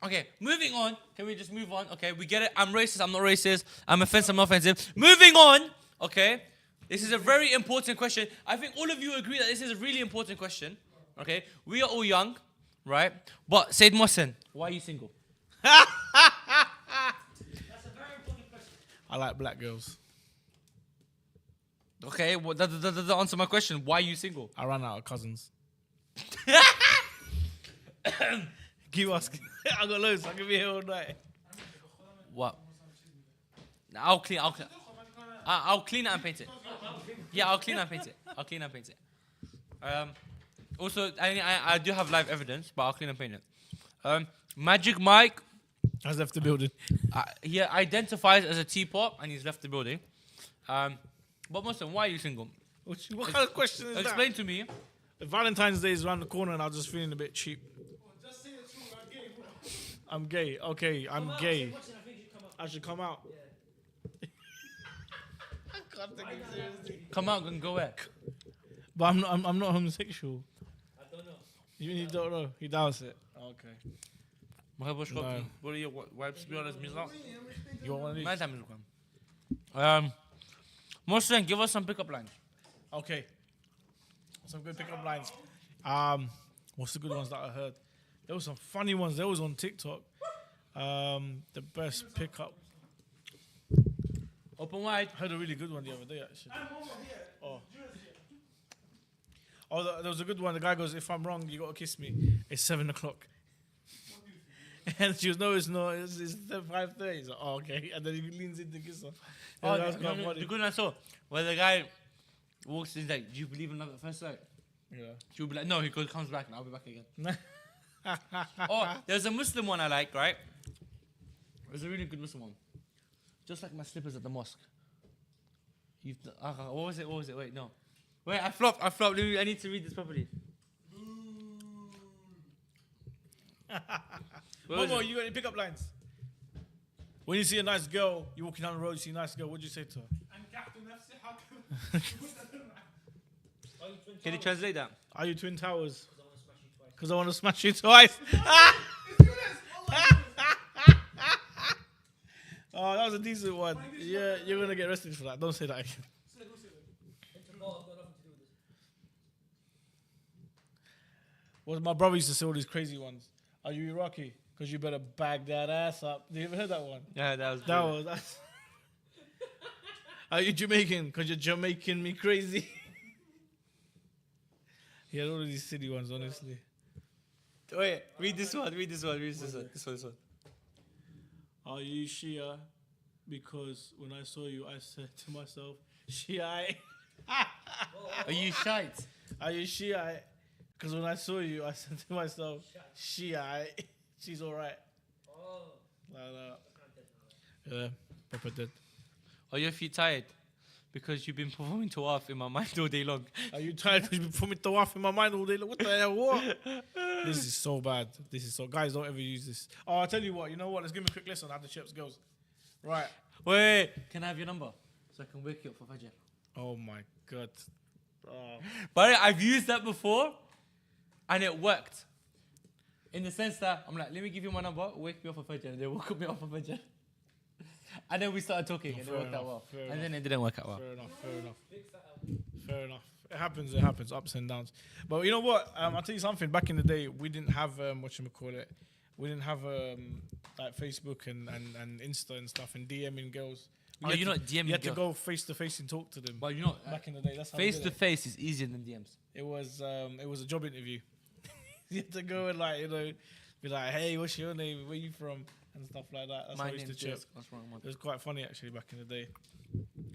Speaker 1: Okay, moving on. Can we just move on? Okay, we get it. I'm racist. I'm not racist. I'm offensive. I'm not offensive. Moving on. Okay, this is a very important question. I think all of you agree that this is a really important question. Okay, we are all young, right? But Said Mohsen, why are you single?
Speaker 3: That's a very important question.
Speaker 2: I like black girls.
Speaker 1: Okay, well, that doesn't answer my question. Why are you single?
Speaker 2: I ran out of cousins. Keep asking. I got loads. I can be here all night.
Speaker 1: What? I'll clean it and paint it. Yeah, I'll clean and paint it. Also, I do have live evidence, but I'll clean and paint it. Magic Mike
Speaker 2: has left the building.
Speaker 1: He identifies as a teapot, and he's left the building. But Muslim, why are you single?
Speaker 2: What kind of question is
Speaker 1: Explain to me.
Speaker 2: Valentine's Day is around the corner, and I'm just feeling a bit cheap.
Speaker 4: Just say the truth. I'm gay, bro.
Speaker 2: I'm gay. Okay, I'm gay. I should come out.
Speaker 4: Yeah.
Speaker 2: I can't take it seriously.
Speaker 1: Come out and go where?
Speaker 2: But I'm not homosexual.
Speaker 3: I don't know.
Speaker 2: You don't know. He doubts it. Okay. No. You want one of these?
Speaker 1: Mohsen, give us some pickup lines.
Speaker 2: Okay. Some good pickup lines. What's the good ones that I heard? There were some funny ones. There was on TikTok. The best pickup.
Speaker 1: Open wide.
Speaker 2: I heard a really good one the other day, actually.
Speaker 4: I'm over here.
Speaker 2: Oh. There was a good one. The guy goes, "If I'm wrong, you got to kiss me. It's 7 o'clock." And she goes, "No, it's not. It's 5:30." He's like, "Oh, okay." And then he leans in to kiss her.
Speaker 1: Oh,
Speaker 2: that was quite funny.
Speaker 1: the good one I saw, where the guy walks in, he's like, "Do you believe in love at first sight?"
Speaker 2: Yeah.
Speaker 1: She would be like, "No." He comes back, and I'll be back again. Oh, there's a Muslim one I like, right? There's a really good Muslim one. Just like my slippers at the mosque. What was it? Wait, no. Wait, I flopped. I need to read this properly.
Speaker 2: Momo, you got any pickup lines? When you see a nice girl, you're walking down the road, you see a nice girl, what do you say to her?
Speaker 1: Can you translate that?
Speaker 2: Are you twin towers? Because I want to smash you twice. Oh, that was a decent one. Yeah, you're going to get arrested for that. Don't say that again. Well, my brother used to say all these crazy ones. Are you Iraqi? Because you better bag that ass up. Did you ever heard that one?
Speaker 1: Yeah, that
Speaker 2: was. Are you Jamaican? Because you're Jamaican me crazy. He had all of these silly ones, honestly.
Speaker 1: Wait, read this one. This one.
Speaker 2: Are you Shia? Because when I saw you, I said to myself, Shiite.
Speaker 1: Are you shite?
Speaker 2: Are you Shiite? Because when I saw you, I said to myself, Shiite. She's all right.
Speaker 3: Oh.
Speaker 2: No. Yeah, proper dead.
Speaker 1: Are your feet tired? Because you've been performing tawaf in my mind all day long.
Speaker 2: Are you tired? Because you've been putting tawaf in my mind all day. What the hell? What? This is so bad. This is so. Guys, don't ever use this. Oh, I'll tell you what. You know what? Let's give me a quick lesson on how the chips goes. Right.
Speaker 1: Wait, can I have your number so I can wake you up for Fajr?
Speaker 2: Oh my god. Oh.
Speaker 1: But I've used that before, and it worked. In the sense that I'm like, let me give you my number, wake me up for Fajr, and they woke me up for Fajr. And then we started talking, and it worked out well. And then it didn't work out well.
Speaker 2: Fair enough. It happens, ups and downs. But you know what? I'll tell you something. Back in the day, we didn't have whatchamacallit. We didn't have like Facebook and Insta and stuff and DMing girls.
Speaker 1: You're not DMing
Speaker 2: You had to
Speaker 1: girls.
Speaker 2: go face to face and talk to them.
Speaker 1: But you know,
Speaker 2: Back in the day, that's how
Speaker 1: face to face is easier than DMs.
Speaker 2: It was a job interview. You had to go and be like, hey, what's your name? Where you from? And stuff like that. That's how I used to chat. It was quite funny actually back in the day.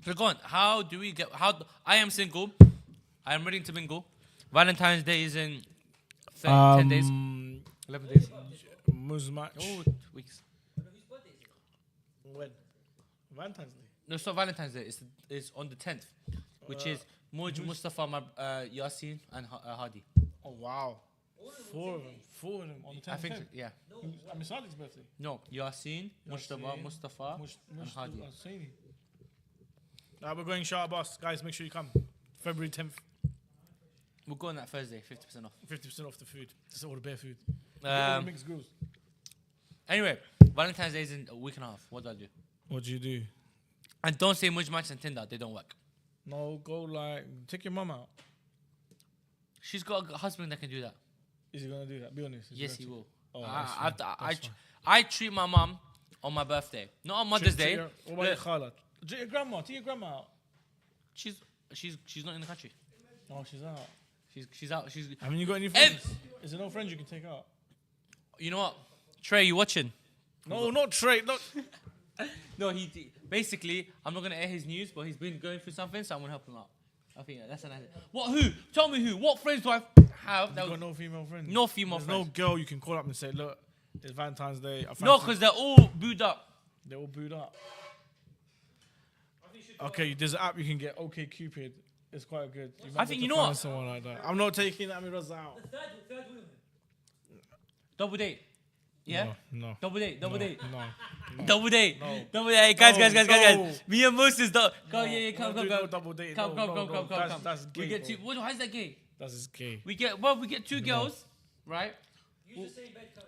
Speaker 1: So go on. How do we get? I am single. I am ready to mingle. Valentine's Day is in 10 days. 11 days.
Speaker 2: Much.
Speaker 1: Oh, weeks.
Speaker 2: When? Valentine's Day.
Speaker 1: No, it's not Valentine's Day. It's on the 10th, which is Moj, Mustafa, Yasin, and Hadi.
Speaker 2: Oh wow. Four of them on the 10th.
Speaker 1: I think, yeah.
Speaker 2: I mean, Sadiq's birthday.
Speaker 1: No, Yasin, Mustafa, and Hadi.
Speaker 2: We're going Shah Abbas. Guys, make sure you come. February 10th.
Speaker 1: We'll go on that Thursday, 50% off.
Speaker 2: 50% off the food. Just all the bare food. Mixed grills.
Speaker 1: Anyway, Valentine's Day is in a week and a half. What do I do?
Speaker 2: What do you do?
Speaker 1: And don't say Moj Match and Tinder. They don't work.
Speaker 2: No, go take your mum out.
Speaker 1: She's got a husband that can do that.
Speaker 2: Is he gonna do that? Be honest.
Speaker 1: Yes, he will.
Speaker 2: Oh,
Speaker 1: I treat my mum on my birthday, not on Mother's Day.
Speaker 2: What about your khala? Your grandma. Take your grandma out.
Speaker 1: She's not in the country.
Speaker 2: Oh, she's out.
Speaker 1: She's out.
Speaker 2: Haven't you got any friends? Is there no friends you can take out?
Speaker 1: You know what? Trey, you watching?
Speaker 2: No, not Trey. Not.
Speaker 1: No, he basically. I'm not gonna air his news, but he's been going through something, so I'm gonna help him out. I think that's a nice. What? Who? Tell me who? What friends do I have?
Speaker 2: You got no female friends.
Speaker 1: No female
Speaker 2: There's
Speaker 1: friends.
Speaker 2: no girl you can call up and say, look, it's Valentine's Day.
Speaker 1: No, because they're all booed up.
Speaker 2: They're all booed up. Okay, there's an app you can get. OK Cupid. It's quite good.
Speaker 1: I think you know what?
Speaker 2: Someone like that. I'm not taking Amira's out.
Speaker 3: The third woman.
Speaker 1: Double date. Yeah.
Speaker 2: No.
Speaker 1: Double date.
Speaker 2: No.
Speaker 1: Double date.
Speaker 2: No.
Speaker 1: Double date. Guys.
Speaker 2: No.
Speaker 1: Me and Moses. Come. Come.
Speaker 2: No double date.
Speaker 1: Come.
Speaker 2: That's gay.
Speaker 1: We get
Speaker 2: bro.
Speaker 1: two. How is that gay?
Speaker 2: That's just gay.
Speaker 1: We get two girls, right?
Speaker 3: Use the same bed cover.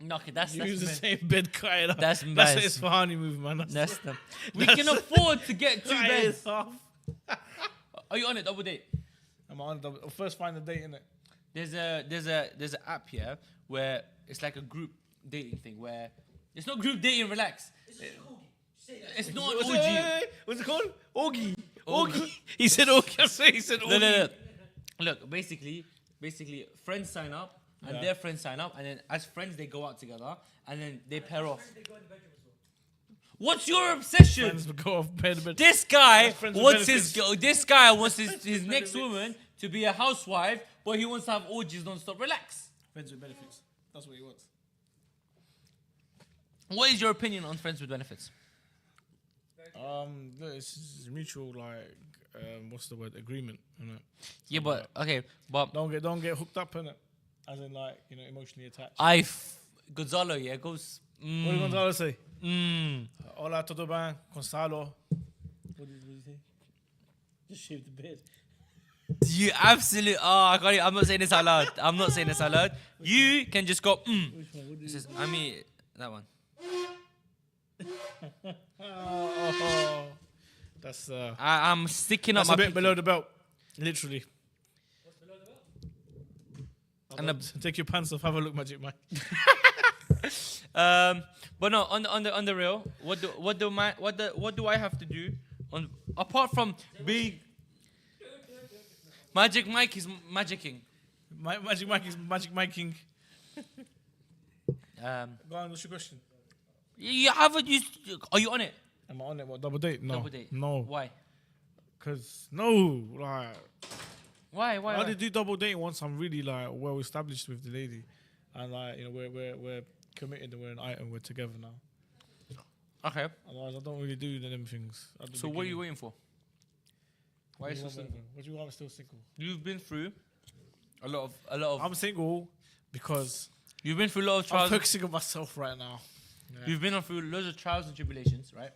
Speaker 1: No, okay, that's
Speaker 2: Use the
Speaker 1: men.
Speaker 2: same bed kite up.
Speaker 1: That's
Speaker 2: That's
Speaker 1: embarrassing.
Speaker 2: it's for honey move, man.
Speaker 1: That's them. We can afford to get two beds.
Speaker 2: Off.
Speaker 1: Are you on it? Double date.
Speaker 2: I'm on double. First, find a date in it.
Speaker 1: There's an app here where it's like a group dating thing where it's not group dating. Relax.
Speaker 3: It's just a corgi. Say that.
Speaker 1: It's not an
Speaker 2: What's
Speaker 1: OG.
Speaker 2: What's it called? Oogie.
Speaker 1: Oogie.
Speaker 2: He said oogie. I say he said oogie.
Speaker 1: No. Look, basically, friends sign up and
Speaker 2: Yeah.
Speaker 1: their friends sign up, and then as friends they go out together, and then they pair off.
Speaker 3: They go in the bedroom as well.
Speaker 1: What's your obsession?
Speaker 2: Friends would go off bed, but
Speaker 1: This guy
Speaker 2: That's friends with
Speaker 1: wants
Speaker 2: benefits.
Speaker 1: this guy wants his next woman to be a housewife, but he wants to have orgies non-stop. Relax.
Speaker 2: friends with benefits. That's what he wants.
Speaker 1: What is your opinion on friends with benefits?
Speaker 2: Look, it's mutual, what's the word? Agreement, innit?
Speaker 1: Yeah, but okay, but
Speaker 2: Don't get hooked up in it, as in emotionally attached.
Speaker 1: Gonzalo, yeah, goes.
Speaker 2: What did Gonzalo say?
Speaker 1: Mm.
Speaker 2: Hola, todo bien, Gonzalo. What did he say? Just shave the beard.
Speaker 1: You absolute. Oh, I can't. I'm not saying this out loud. You can just go.
Speaker 2: Which one? What did
Speaker 1: This
Speaker 2: he
Speaker 1: is. I mean that one.
Speaker 2: Oh, that's
Speaker 1: I'm sticking up
Speaker 2: that's
Speaker 1: my.
Speaker 2: a bit
Speaker 1: pinky.
Speaker 2: below the belt, literally.
Speaker 3: What's below the belt?
Speaker 1: And
Speaker 2: Take your pants off. Have a look, Magic Mike.
Speaker 1: But no, on the real, what do I have to do on apart from being Magic Mike is magicking.
Speaker 2: Magic Mike is Magic Miking. Go on, what's your question?
Speaker 1: You haven't used. Are you on it?
Speaker 2: Am I on it? What, double date? No.
Speaker 1: Double date.
Speaker 2: No.
Speaker 1: Why?
Speaker 2: Because, no. Like,
Speaker 1: Why?
Speaker 2: I did do double dating once I'm really, well established with the lady. And, we're committed and we're an item. We're together now.
Speaker 1: Okay.
Speaker 2: Otherwise, I don't really do them things. at the
Speaker 1: So what are you
Speaker 2: beginning.
Speaker 1: waiting for? Why are you still single?
Speaker 2: What do you want? I'm still single.
Speaker 1: You've been through a lot of.
Speaker 2: I'm single because
Speaker 1: You've been through a lot of
Speaker 2: I'm
Speaker 1: trials.
Speaker 2: focusing on myself right now. Yeah.
Speaker 1: You've been through loads of trials and tribulations, right?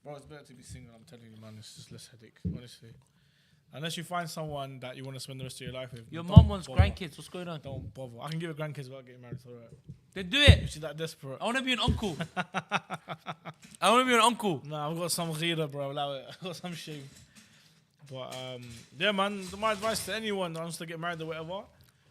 Speaker 2: Bro, it's better to be single. I'm telling you, man. It's just less headache, honestly. Unless you find someone that you want to spend the rest of your life with.
Speaker 1: Your
Speaker 2: don't
Speaker 1: mom wants
Speaker 2: bother.
Speaker 1: grandkids. What's going on?
Speaker 2: Don't bother. I can give her grandkids without getting married. It's alright.
Speaker 1: Then do it.
Speaker 2: If she's that desperate.
Speaker 1: I want to be an uncle. I want to be an uncle.
Speaker 2: Nah, I've got some ghira, bro. Allow it. I've got some shame. But yeah, man. My advice to anyone that wants to get married or whatever,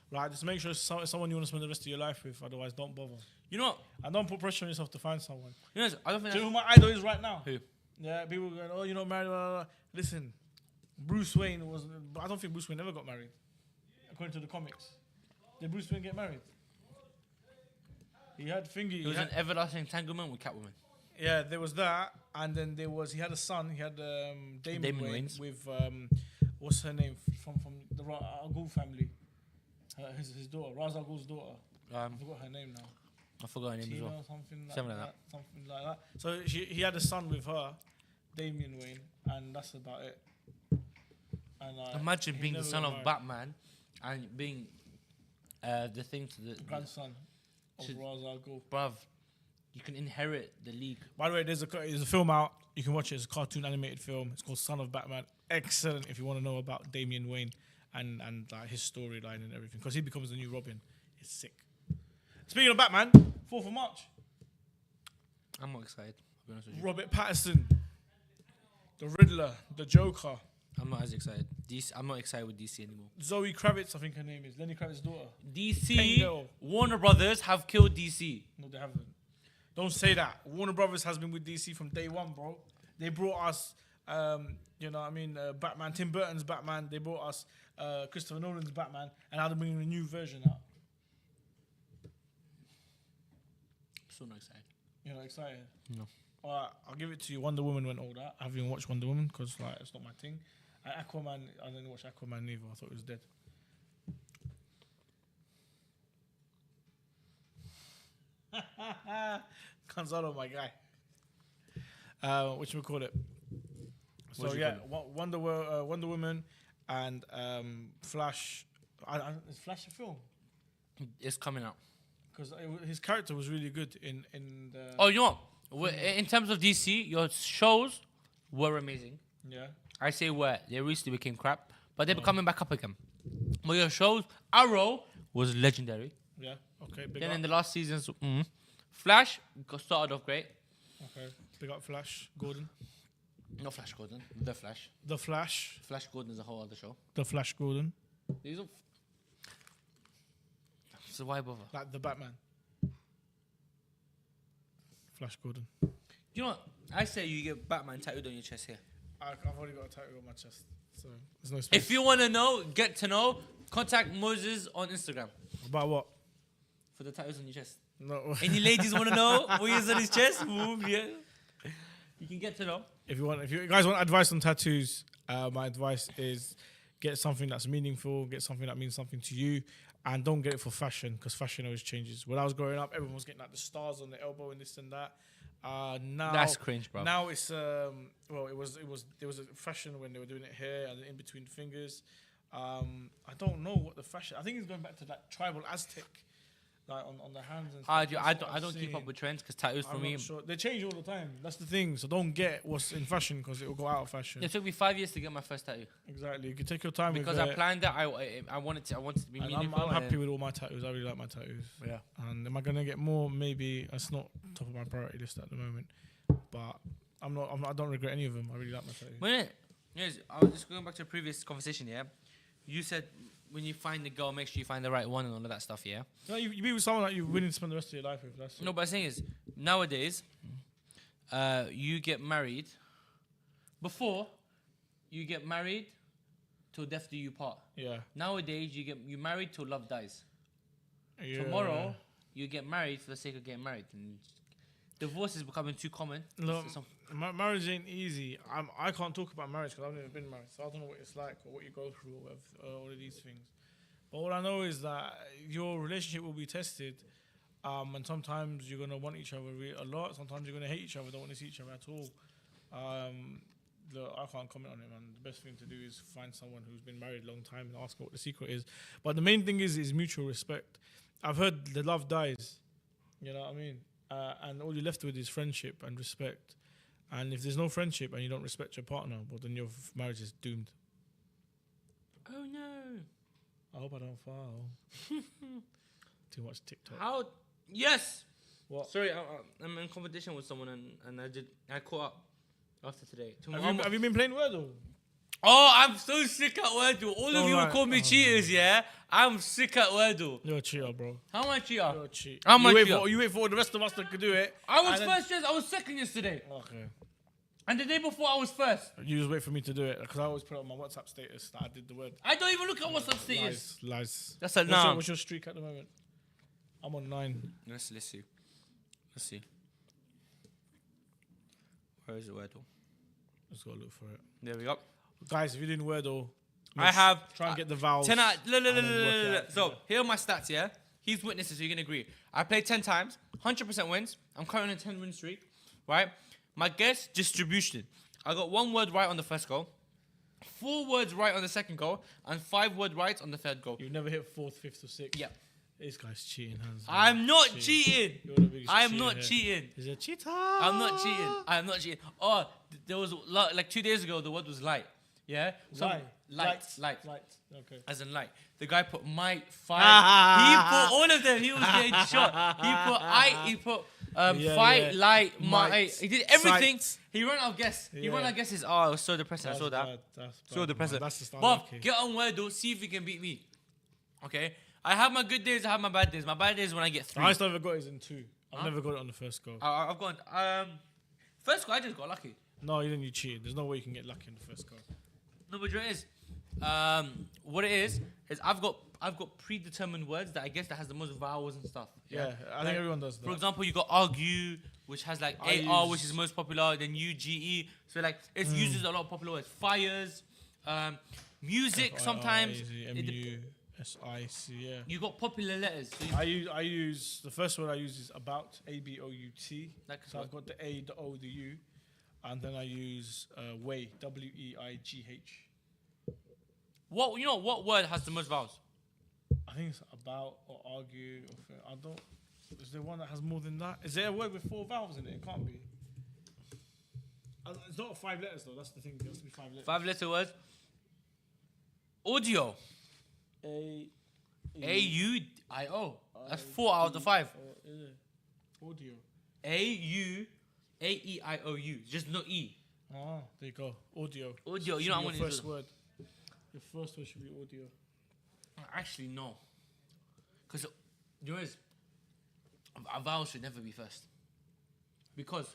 Speaker 2: like, just make sure it's someone you want to spend the rest of your life with. Otherwise, don't bother.
Speaker 1: You know what?
Speaker 2: And don't put pressure on yourself to find someone.
Speaker 1: You know, I don't think
Speaker 2: Do you know
Speaker 1: that's...
Speaker 2: who my idol is right now?
Speaker 1: Who?
Speaker 2: Yeah, people going, oh, you're not married. Blah, blah, blah. Listen, Bruce Wayne was. I don't think Bruce Wayne ever got married, according to the comics. Did Bruce Wayne get married? He had thingy.
Speaker 1: It was an everlasting entanglement with Catwoman.
Speaker 2: Yeah, there was that, and then there was. He had a son. He had Damon Wayne
Speaker 1: Wayans.
Speaker 2: with what's her name from the Al Ghul family. His daughter, Ra's al Ghul's daughter. I forgot her name now.
Speaker 1: I forgot her name as
Speaker 2: Tina
Speaker 1: well.
Speaker 2: or something like
Speaker 1: Something like
Speaker 2: that. Something like that. So he had a son with her, Damian Wayne, and that's about it. And
Speaker 1: Imagine
Speaker 2: he
Speaker 1: being the
Speaker 2: never
Speaker 1: son
Speaker 2: got
Speaker 1: of
Speaker 2: married.
Speaker 1: Batman and being the thing to the
Speaker 2: Grandson of
Speaker 1: Should-
Speaker 2: Ra's al Ghul.
Speaker 1: bruv. You can inherit the league.
Speaker 2: By the way, there's a film out. You can watch it. It's a cartoon animated film. It's called Son of Batman. Excellent if you want to know about Damian Wayne and his storyline and everything. Because he becomes the new Robin. It's sick. Speaking of Batman, 4th of March.
Speaker 1: I'm not excited. I'll be honest with you.
Speaker 2: Robert Pattinson. The Riddler. The Joker.
Speaker 1: I'm not as excited. I'm not excited with DC anymore.
Speaker 2: Zoe Kravitz, I think her name is. Lenny Kravitz's daughter.
Speaker 1: DC,
Speaker 2: Tango.
Speaker 1: Warner Brothers have killed DC.
Speaker 2: No, they haven't. Don't say that. Warner Brothers has been with DC from day one, bro. They brought us, Batman. Tim Burton's Batman. They brought us Christopher Nolan's Batman. And now they're bringing a new version out.
Speaker 1: Still not excited.
Speaker 2: You're not excited?
Speaker 1: No.
Speaker 2: Alright, I'll give it to you. Wonder Woman went all that. I haven't even watched Wonder Woman because it's not my thing. And Aquaman, I didn't watch Aquaman either. I thought it was dead. Gonzalo, my guy. Whatchamacallit? So yeah, Wonder Woman and Flash. Is Flash a film?
Speaker 1: It's coming out.
Speaker 2: Because his character was really good in the.
Speaker 1: Oh, you know what? In terms of DC, your shows were amazing.
Speaker 2: Yeah.
Speaker 1: I say were. They recently became crap, but they're coming back up again. But your shows, Arrow was legendary.
Speaker 2: Yeah. Okay. Big
Speaker 1: Then
Speaker 2: up.
Speaker 1: in the last seasons, Flash started off great.
Speaker 2: Okay. Big up Flash Gordon.
Speaker 1: Not Flash Gordon, The Flash.
Speaker 2: The Flash.
Speaker 1: Flash Gordon is a whole other show.
Speaker 2: The Flash Gordon.
Speaker 1: These are so why bother?
Speaker 2: Like the Batman. Flash Gordon.
Speaker 1: You know what? I say you get Batman tattooed on your chest here.
Speaker 2: I've already got a tattoo on my chest, so there's no space.
Speaker 1: If you want to know, get to know, contact Moses on Instagram
Speaker 2: About what?
Speaker 1: for the tattoos on your chest.
Speaker 2: No.
Speaker 1: Any ladies want to know what he has on his chest? Boom, yeah. You can get to know.
Speaker 2: If you guys want advice on tattoos, my advice is get something that's meaningful, get something that means something to you, and don't get it for fashion because fashion always changes. When I was growing up, everyone was getting like the stars on the elbow and this and that. Now
Speaker 1: That's cringe, bro.
Speaker 2: Now it's there was a fashion when they were doing it here and in between fingers. I don't know what the fashion. I think it's going back to that tribal Aztec, like on the hands and stuff.
Speaker 1: I don't keep up with trends because tattoos for
Speaker 2: I'm
Speaker 1: me.
Speaker 2: not sure. They change all the time. That's the thing. So don't get what's in fashion because it will go out of fashion.
Speaker 1: It took me 5 years to get my first tattoo
Speaker 2: Exactly. You can take your time
Speaker 1: because
Speaker 2: with
Speaker 1: I
Speaker 2: it.
Speaker 1: planned that. I wanted to be
Speaker 2: And
Speaker 1: meaningful.
Speaker 2: I'm happy with all my tattoos. I really like my tattoos.
Speaker 1: Yeah.
Speaker 2: And am I gonna get more? Maybe. That's not top of my priority list at the moment. But I'm not. I don't regret any of them. I really like my tattoos.
Speaker 1: But yes, I was just going back to a previous conversation. Yeah, you said when you find the girl, make sure you find the right one and all of that stuff. Yeah.
Speaker 2: No, you be with someone that you're willing to spend the rest of your life with. That's
Speaker 1: No, but the thing is, nowadays, you get married. Before, you get married till death do you part.
Speaker 2: Yeah.
Speaker 1: Nowadays, you married till love dies.
Speaker 2: Yeah.
Speaker 1: Tomorrow, you get married for the sake of getting married. And divorce is becoming too common.
Speaker 2: Look,
Speaker 1: So-
Speaker 2: marriage ain't easy. I can't talk about marriage because I've never been married, so I don't know what it's like or what you go through or all of these things. But all I know is that your relationship will be tested And sometimes you're gonna want each other a lot. Sometimes you're gonna hate each other, don't want to see each other at all. Look, I can't comment on it, man. The best thing to do is find someone who's been married a long time and ask what the secret is. But the main thing is mutual respect. I've heard the love dies. You know what I mean? And all you're left with is friendship and respect. And if there's no friendship and you don't respect your partner, well, then your marriage is doomed.
Speaker 1: Oh no!
Speaker 2: I hope I don't fall. Too much TikTok.
Speaker 1: How? Yes.
Speaker 2: What?
Speaker 1: Sorry, I'm in competition with someone and I caught up after today.
Speaker 2: Have you been playing Wordle?
Speaker 1: Oh, I'm so sick at Wordle. All of you will
Speaker 2: right.
Speaker 1: call me cheaters, yeah? I'm sick at Wordle.
Speaker 2: You're a cheater, bro.
Speaker 1: How am I a cheater?
Speaker 2: You're a cheater.
Speaker 1: How am I a cheater?
Speaker 2: You wait for the rest of us that could do it.
Speaker 1: I was first, I was second yesterday.
Speaker 2: Okay.
Speaker 1: And the day before I was first.
Speaker 2: You just wait for me to do it because I always put it on my WhatsApp status that I did the word.
Speaker 1: I don't even look at WhatsApp status.
Speaker 2: Lies.
Speaker 1: That's a
Speaker 2: What's your streak at the moment? I'm on 9.
Speaker 1: Let's see. Let's see. Where is the Wordle?
Speaker 2: Let's go look for it.
Speaker 1: There we go.
Speaker 2: Guys, if you're doing Wordle,
Speaker 1: I have
Speaker 2: try and get the vowels.
Speaker 1: 10 out.
Speaker 2: and then work it out.
Speaker 1: So here are my stats. Yeah, he's witnesses, so you can agree. I played 10 times, 100% wins. I'm currently on a 10-win streak, right? My guess distribution. I got 1 word right on the first goal, 4 words right on the second goal, and 5 word right on the third goal.
Speaker 2: You've never hit 4th, 5th, or 6th.
Speaker 1: Yeah.
Speaker 2: This guy's cheating. Hands down.
Speaker 1: I'm not cheating.
Speaker 2: You're the biggest
Speaker 1: I am
Speaker 2: cheater
Speaker 1: not
Speaker 2: here.
Speaker 1: cheating.
Speaker 2: He's a cheater.
Speaker 1: I'm not cheating. I'm not cheating. Oh, there was like 2 days ago. The word was light. Yeah. Light.
Speaker 2: Okay.
Speaker 1: As in light. The guy put might, fight. He put all of them. He was getting shot. He put He put fight, light, might. He did everything.
Speaker 2: Sight.
Speaker 1: He ran out of guess. He
Speaker 2: Yeah.
Speaker 1: ran out of guesses. Oh, it was so depressing. I saw that.
Speaker 2: Bad. That's bad.
Speaker 1: So depressing.
Speaker 2: That's the start.
Speaker 1: Bob, get on Wordle. See if you can beat me. Okay. I have my good days. I have my bad days. My bad days when I get 3.
Speaker 2: The highest I've ever got is in 2. I've never got it on the first go.
Speaker 1: I've gone. First goal, I just got lucky.
Speaker 2: No, you didn't. You cheated. There's no way you can get lucky in the first go.
Speaker 1: No, but it is. What it is I've got predetermined words that I guess that has the most vowels and stuff.
Speaker 2: Yeah, I think everyone does that.
Speaker 1: For example, you got argue, which has like AR, which is most popular. Then UGE, so like it uses a lot of popular words. Fires, music. Sometimes
Speaker 2: MUSIC. Yeah.
Speaker 1: you got popular letters. So
Speaker 2: I use the first word I use is about, ABOUT.
Speaker 1: Like
Speaker 2: So I've got the A, the O, the U, and then I use way, WEIGH.
Speaker 1: what word has the most vowels?
Speaker 2: I think it's about or argue. Or I don't. Is there one that has more than that? Is there a word with 4 vowels in it? It can't be. It's not 5 letters though. That's the thing. It has to be 5 letters.
Speaker 1: 5-letter words. Audio. AUDIO. That's 4 out of the 5.
Speaker 2: Audio.
Speaker 1: AUAEIOU. Just no E.
Speaker 2: Ah, there you go. Audio.
Speaker 1: Audio.
Speaker 2: Should
Speaker 1: You know
Speaker 2: be
Speaker 1: what I'm
Speaker 2: your
Speaker 1: going to
Speaker 2: first
Speaker 1: do.
Speaker 2: word. Your first word should be audio.
Speaker 1: Actually, no. Because yours, a vowel should never be first. Because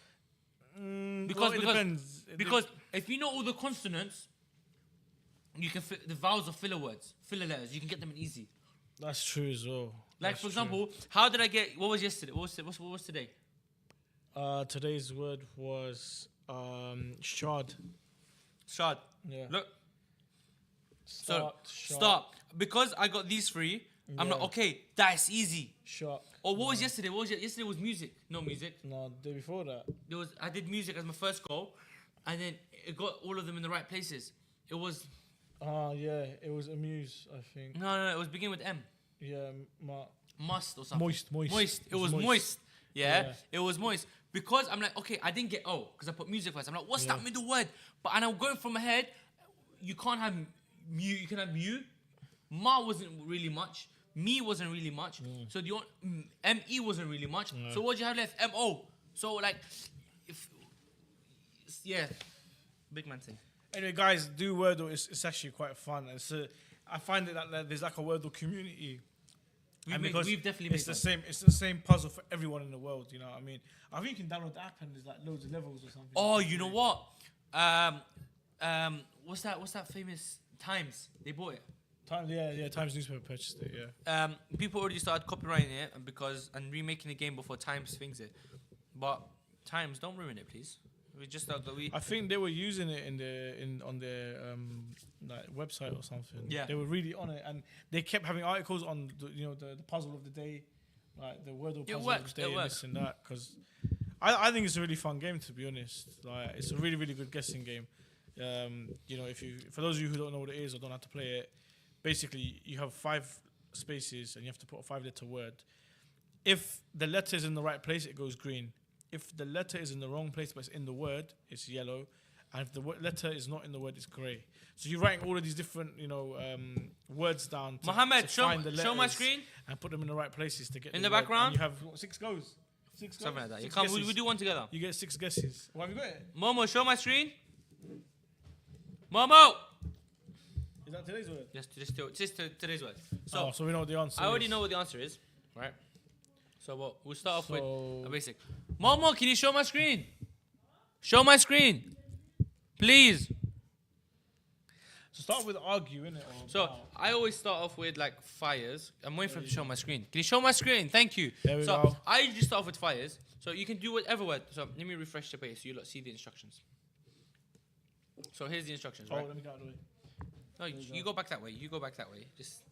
Speaker 1: if you know all the consonants, you can the vowels are filler words, filler letters. You can get them in easy.
Speaker 2: That's true as well.
Speaker 1: Like
Speaker 2: That's
Speaker 1: for example, how did I get? What was yesterday? What was today?
Speaker 2: Today's word was shard.
Speaker 1: Shard.
Speaker 2: Yeah.
Speaker 1: Look.
Speaker 2: Start.
Speaker 1: Start. Because I got these 3, I'm like, okay, that's easy.
Speaker 2: Sharp.
Speaker 1: Or what was yesterday? Yesterday was music. No music.
Speaker 2: No, the day before that.
Speaker 1: I did music as my first goal, and then it got all of them in the right places. It was.
Speaker 2: Yeah, it was amuse, I think.
Speaker 1: No. It was begin with M.
Speaker 2: Yeah,
Speaker 1: Must or something.
Speaker 2: Moist.
Speaker 1: It was moist. Yeah, it was moist. Because I'm like, okay, I didn't get O because I put music first. I'm like, what's that middle word? And I'm going from my head. You can't have mu. You can have mu. Ma wasn't really much. Me wasn't really much. So the M-E wasn't really much. So what do you have left? M-O. So like, big man thing.
Speaker 2: Anyway, guys, do Wordle. It's actually quite fun. I find it that there's like a Wordle community.
Speaker 1: We've definitely
Speaker 2: it's the same. It's the same puzzle for everyone in the world. You know what I mean? I think you can download the app and there's like loads of levels or something.
Speaker 1: Oh, you know what? What's that famous Times? They bought it.
Speaker 2: Times newspaper purchased it. Yeah.
Speaker 1: People already started copyrighting it and remaking the game before Times things it. But Times, don't ruin it, please. We just thought that
Speaker 2: I think they were using it on their like website or something.
Speaker 1: Yeah.
Speaker 2: They were really on it, and they kept having articles on the puzzle of the day, like the Wordle
Speaker 1: It
Speaker 2: puzzles,
Speaker 1: works,
Speaker 2: day
Speaker 1: it
Speaker 2: and
Speaker 1: works.
Speaker 2: this and that. Because I think it's a really fun game, to be honest. Like it's a really good guessing game. You know, for those of you who don't know what it is or don't have to play it, basically you have 5 spaces and you have to put a 5-letter word. If the letter is in the right place, it goes green. If the letter is in the wrong place but it's in the word, it's yellow. And if the letter is not in the word, it's grey. So you're writing all of these different, words down.
Speaker 1: Mohammed,
Speaker 2: to find the
Speaker 1: show my
Speaker 2: letters
Speaker 1: screen.
Speaker 2: and put them in the right places to get
Speaker 1: In
Speaker 2: the
Speaker 1: the
Speaker 2: word.
Speaker 1: background?
Speaker 2: And you have 6 goes. 6 goes.
Speaker 1: Something like that. You
Speaker 2: 6
Speaker 1: can't.
Speaker 2: guesses.
Speaker 1: We do one together.
Speaker 2: You get 6 guesses. Well, have you got it?
Speaker 1: Momo, show my screen. Momo.
Speaker 2: Is that today's word?
Speaker 1: Yes, just today's word. So
Speaker 2: So we know what the answer.
Speaker 1: I already
Speaker 2: is.
Speaker 1: know what the answer is, right? So we'll start off with
Speaker 2: So-
Speaker 1: a basic. Momo, can you show my screen? Show my screen, please.
Speaker 2: So start with argue, innit?
Speaker 1: So I always start off with like fires. I'm waiting for him to show my screen. Can you show my screen? Thank you.
Speaker 2: There we
Speaker 1: so
Speaker 2: go.
Speaker 1: I usually start off with fires. So you can do whatever word. So let me refresh the page so you lot see the instructions. So here's the instructions, right?
Speaker 2: let me get out of the way.
Speaker 1: No, you go back that way. You go back that way. Just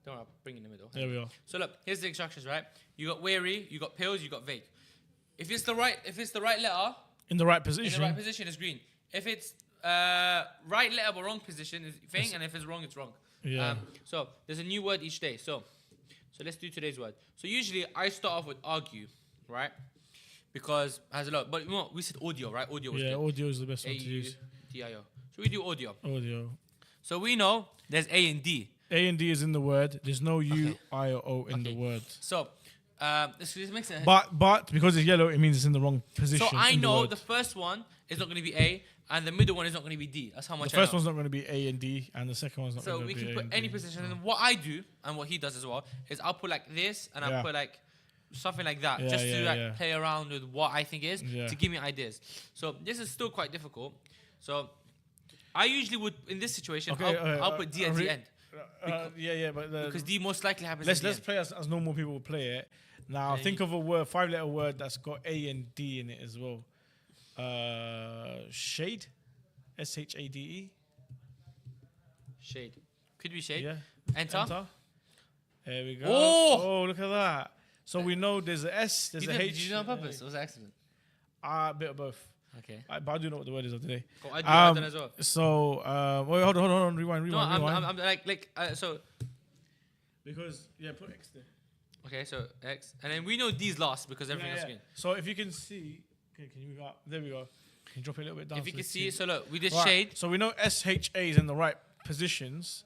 Speaker 1: don't worry, I'll bring in the middle.
Speaker 2: There we are.
Speaker 1: So look, here's the instructions, right? You got wary, you got pills, you got vague. If it's the right letter
Speaker 2: In the right
Speaker 1: in
Speaker 2: position.
Speaker 1: the right position, it's green. If it's right letter but wrong position, it's thing, and if it's wrong, it's wrong.
Speaker 2: Yeah.
Speaker 1: So there's a new word each day. So let's do today's word. So usually I start off with argue, right? Because it has a lot. But we said audio, right? Audio was
Speaker 2: Yeah,
Speaker 1: good.
Speaker 2: audio is the best one to use.
Speaker 1: A-U-D-I-O. So we do audio.
Speaker 2: Audio.
Speaker 1: So we know there's A and D.
Speaker 2: A and D is in the word. There's no U, I, or O in the
Speaker 1: Okay.
Speaker 2: word.
Speaker 1: So this makes it.
Speaker 2: But because it's yellow, it means it's in the wrong position.
Speaker 1: So I
Speaker 2: in
Speaker 1: know
Speaker 2: word.
Speaker 1: the first one is not going to be A, and the middle one is not going to be D. That's how much
Speaker 2: The first
Speaker 1: I know.
Speaker 2: one's not going to be A and D, and the second one's not
Speaker 1: So
Speaker 2: going to
Speaker 1: we
Speaker 2: be
Speaker 1: can
Speaker 2: A
Speaker 1: put
Speaker 2: and
Speaker 1: any
Speaker 2: D.
Speaker 1: position. And what I do, and what he does as well, is I'll put like this, and I'll
Speaker 2: Yeah.
Speaker 1: put like something like that,
Speaker 2: Yeah,
Speaker 1: just to
Speaker 2: yeah,
Speaker 1: like
Speaker 2: yeah.
Speaker 1: play around with what I think is,
Speaker 2: Yeah.
Speaker 1: to give me ideas. So this is still quite difficult. So I usually would, in this situation,
Speaker 2: Okay,
Speaker 1: I'll put D at the end.
Speaker 2: But
Speaker 1: Because D most likely happens
Speaker 2: let's
Speaker 1: at the end.
Speaker 2: play as normal people would play it. Now think of a word, 5-letter word that's got A and D in it as well. Shade, SHADE.
Speaker 1: Shade. Could be shade.
Speaker 2: Yeah.
Speaker 1: Enter.
Speaker 2: There we go.
Speaker 1: Oh!
Speaker 2: Look at that. So we know there's a S, there's
Speaker 1: Did
Speaker 2: a
Speaker 1: you
Speaker 2: H.
Speaker 1: do it on purpose? Or was it accident?
Speaker 2: A bit of both.
Speaker 1: Okay.
Speaker 2: But I do know what the word is of today.
Speaker 1: Cool. I do as well.
Speaker 2: So wait, hold on, rewind.
Speaker 1: No, I'm like so.
Speaker 2: Because put X there.
Speaker 1: Okay, so X, and then we know D's last because everything else is green.
Speaker 2: So if you can see, can you move up? There we go. Can you drop it a little bit down?
Speaker 1: If you
Speaker 2: so
Speaker 1: can
Speaker 2: let's
Speaker 1: see,
Speaker 2: it?
Speaker 1: so look, we did
Speaker 2: Right,
Speaker 1: shade.
Speaker 2: So we know SHA is in the right positions.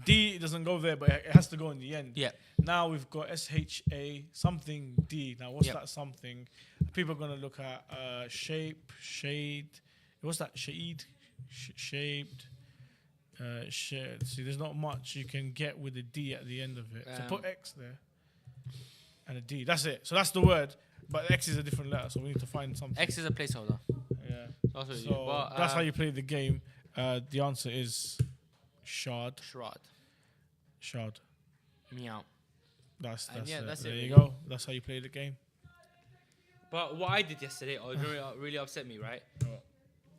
Speaker 2: D doesn't go there, but it has to go in the end.
Speaker 1: Yeah.
Speaker 2: Now we've got SHA something D. Now what's
Speaker 1: Yep.
Speaker 2: that something? People are gonna look at shape, shade. What's that? Shade, shaped. Shade. See, there's not much you can get with a D at the end of it. So put X there and a D. That's it. So that's the word. But X is a different letter, so we need to find something.
Speaker 1: X is a placeholder.
Speaker 2: Yeah.
Speaker 1: That's what you do.
Speaker 2: So
Speaker 1: But,
Speaker 2: that's how you play the game. The answer is shard.
Speaker 1: Shroud.
Speaker 2: Shard.
Speaker 1: Meow.
Speaker 2: That's
Speaker 1: yeah,
Speaker 2: it.
Speaker 1: that's it,
Speaker 2: There you
Speaker 1: really.
Speaker 2: go. That's how you play the game.
Speaker 1: But what I did yesterday, really upset me, right?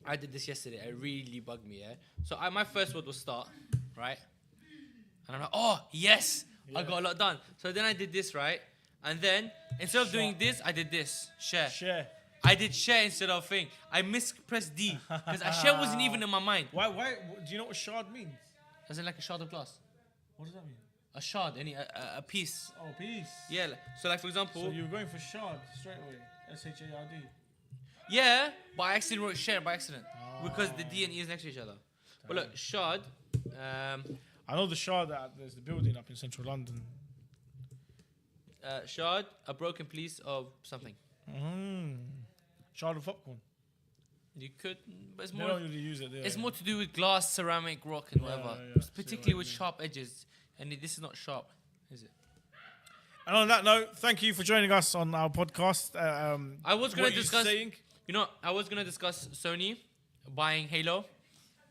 Speaker 1: I did this yesterday. It really bugged me, yeah? So my first word was start, right? And I'm like, oh, yes! I got a lot done. So then I did this, right? And then, instead of doing this, I did this. Share.
Speaker 2: Share.
Speaker 1: I did share instead of thing. I mispressed D. Because share wasn't even in my mind.
Speaker 2: Why? Do you know what shard means?
Speaker 1: As in like a shard of glass.
Speaker 2: What does that mean?
Speaker 1: A shard, a piece.
Speaker 2: Oh, peace.
Speaker 1: Yeah, so like for example...
Speaker 2: So you're going for shard straight away. SHARD.
Speaker 1: Yeah, but I accidentally wrote share by accident. Because the D and E is next to each other. But look, shard...
Speaker 2: I know the shard that there's the building up in central London.
Speaker 1: shard, a broken piece of something.
Speaker 2: Shard of popcorn.
Speaker 1: You could, but it's
Speaker 2: They
Speaker 1: more...
Speaker 2: don't really use it there.
Speaker 1: It's more to do with glass, ceramic, rock, and whatever.
Speaker 2: yeah.
Speaker 1: Particularly with sharp edges. And this is not sharp, is it?
Speaker 2: And on that note, thank you for joining us on our podcast.
Speaker 1: I was going
Speaker 2: what
Speaker 1: to
Speaker 2: you
Speaker 1: discuss...
Speaker 2: saying?
Speaker 1: You know, I was going to discuss Sony buying Halo,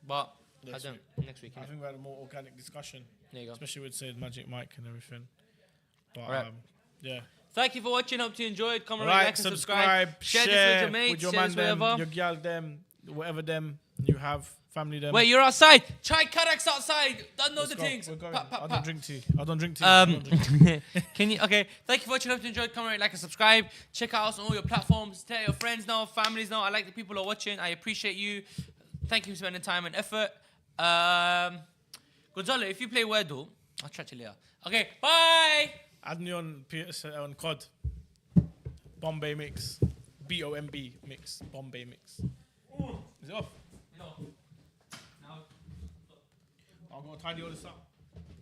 Speaker 1: but I don't. Next week.
Speaker 2: I
Speaker 1: innit?
Speaker 2: think we had a more organic discussion,
Speaker 1: There you go.
Speaker 2: especially with say Magic Mike and everything. But
Speaker 1: Right.
Speaker 2: yeah.
Speaker 1: Thank you for watching. Hope you enjoyed. Comment,
Speaker 2: Like,
Speaker 1: like, and
Speaker 2: subscribe,
Speaker 1: Share
Speaker 2: share
Speaker 1: this with your mates.
Speaker 2: with your
Speaker 1: Share
Speaker 2: man
Speaker 1: this
Speaker 2: them,
Speaker 1: wherever.
Speaker 2: your gal them, whatever them you have. family them.
Speaker 1: Wait, you're outside. Chai Karak's outside. Don't know
Speaker 2: Let's
Speaker 1: the
Speaker 2: go.
Speaker 1: things.
Speaker 2: We're going.
Speaker 1: Pa, pa,
Speaker 2: I
Speaker 1: pa.
Speaker 2: don't drink tea. I don't drink tea. I don't drink tea.
Speaker 1: Can you? Okay. Thank you for watching. Hope you enjoyed. Comment, like, and subscribe. Check out us on all your platforms. Tell your friends now, families now. I like the people who are watching. I appreciate you. Thank you for spending time and effort. Gonzalo, if you play Wordle, I'll chat to you later. Okay. Bye.
Speaker 2: Add me on on COD. Bombay mix. BOMB mix. Bombay mix. Is it off?
Speaker 1: No.
Speaker 2: I'm gonna tidy all this up.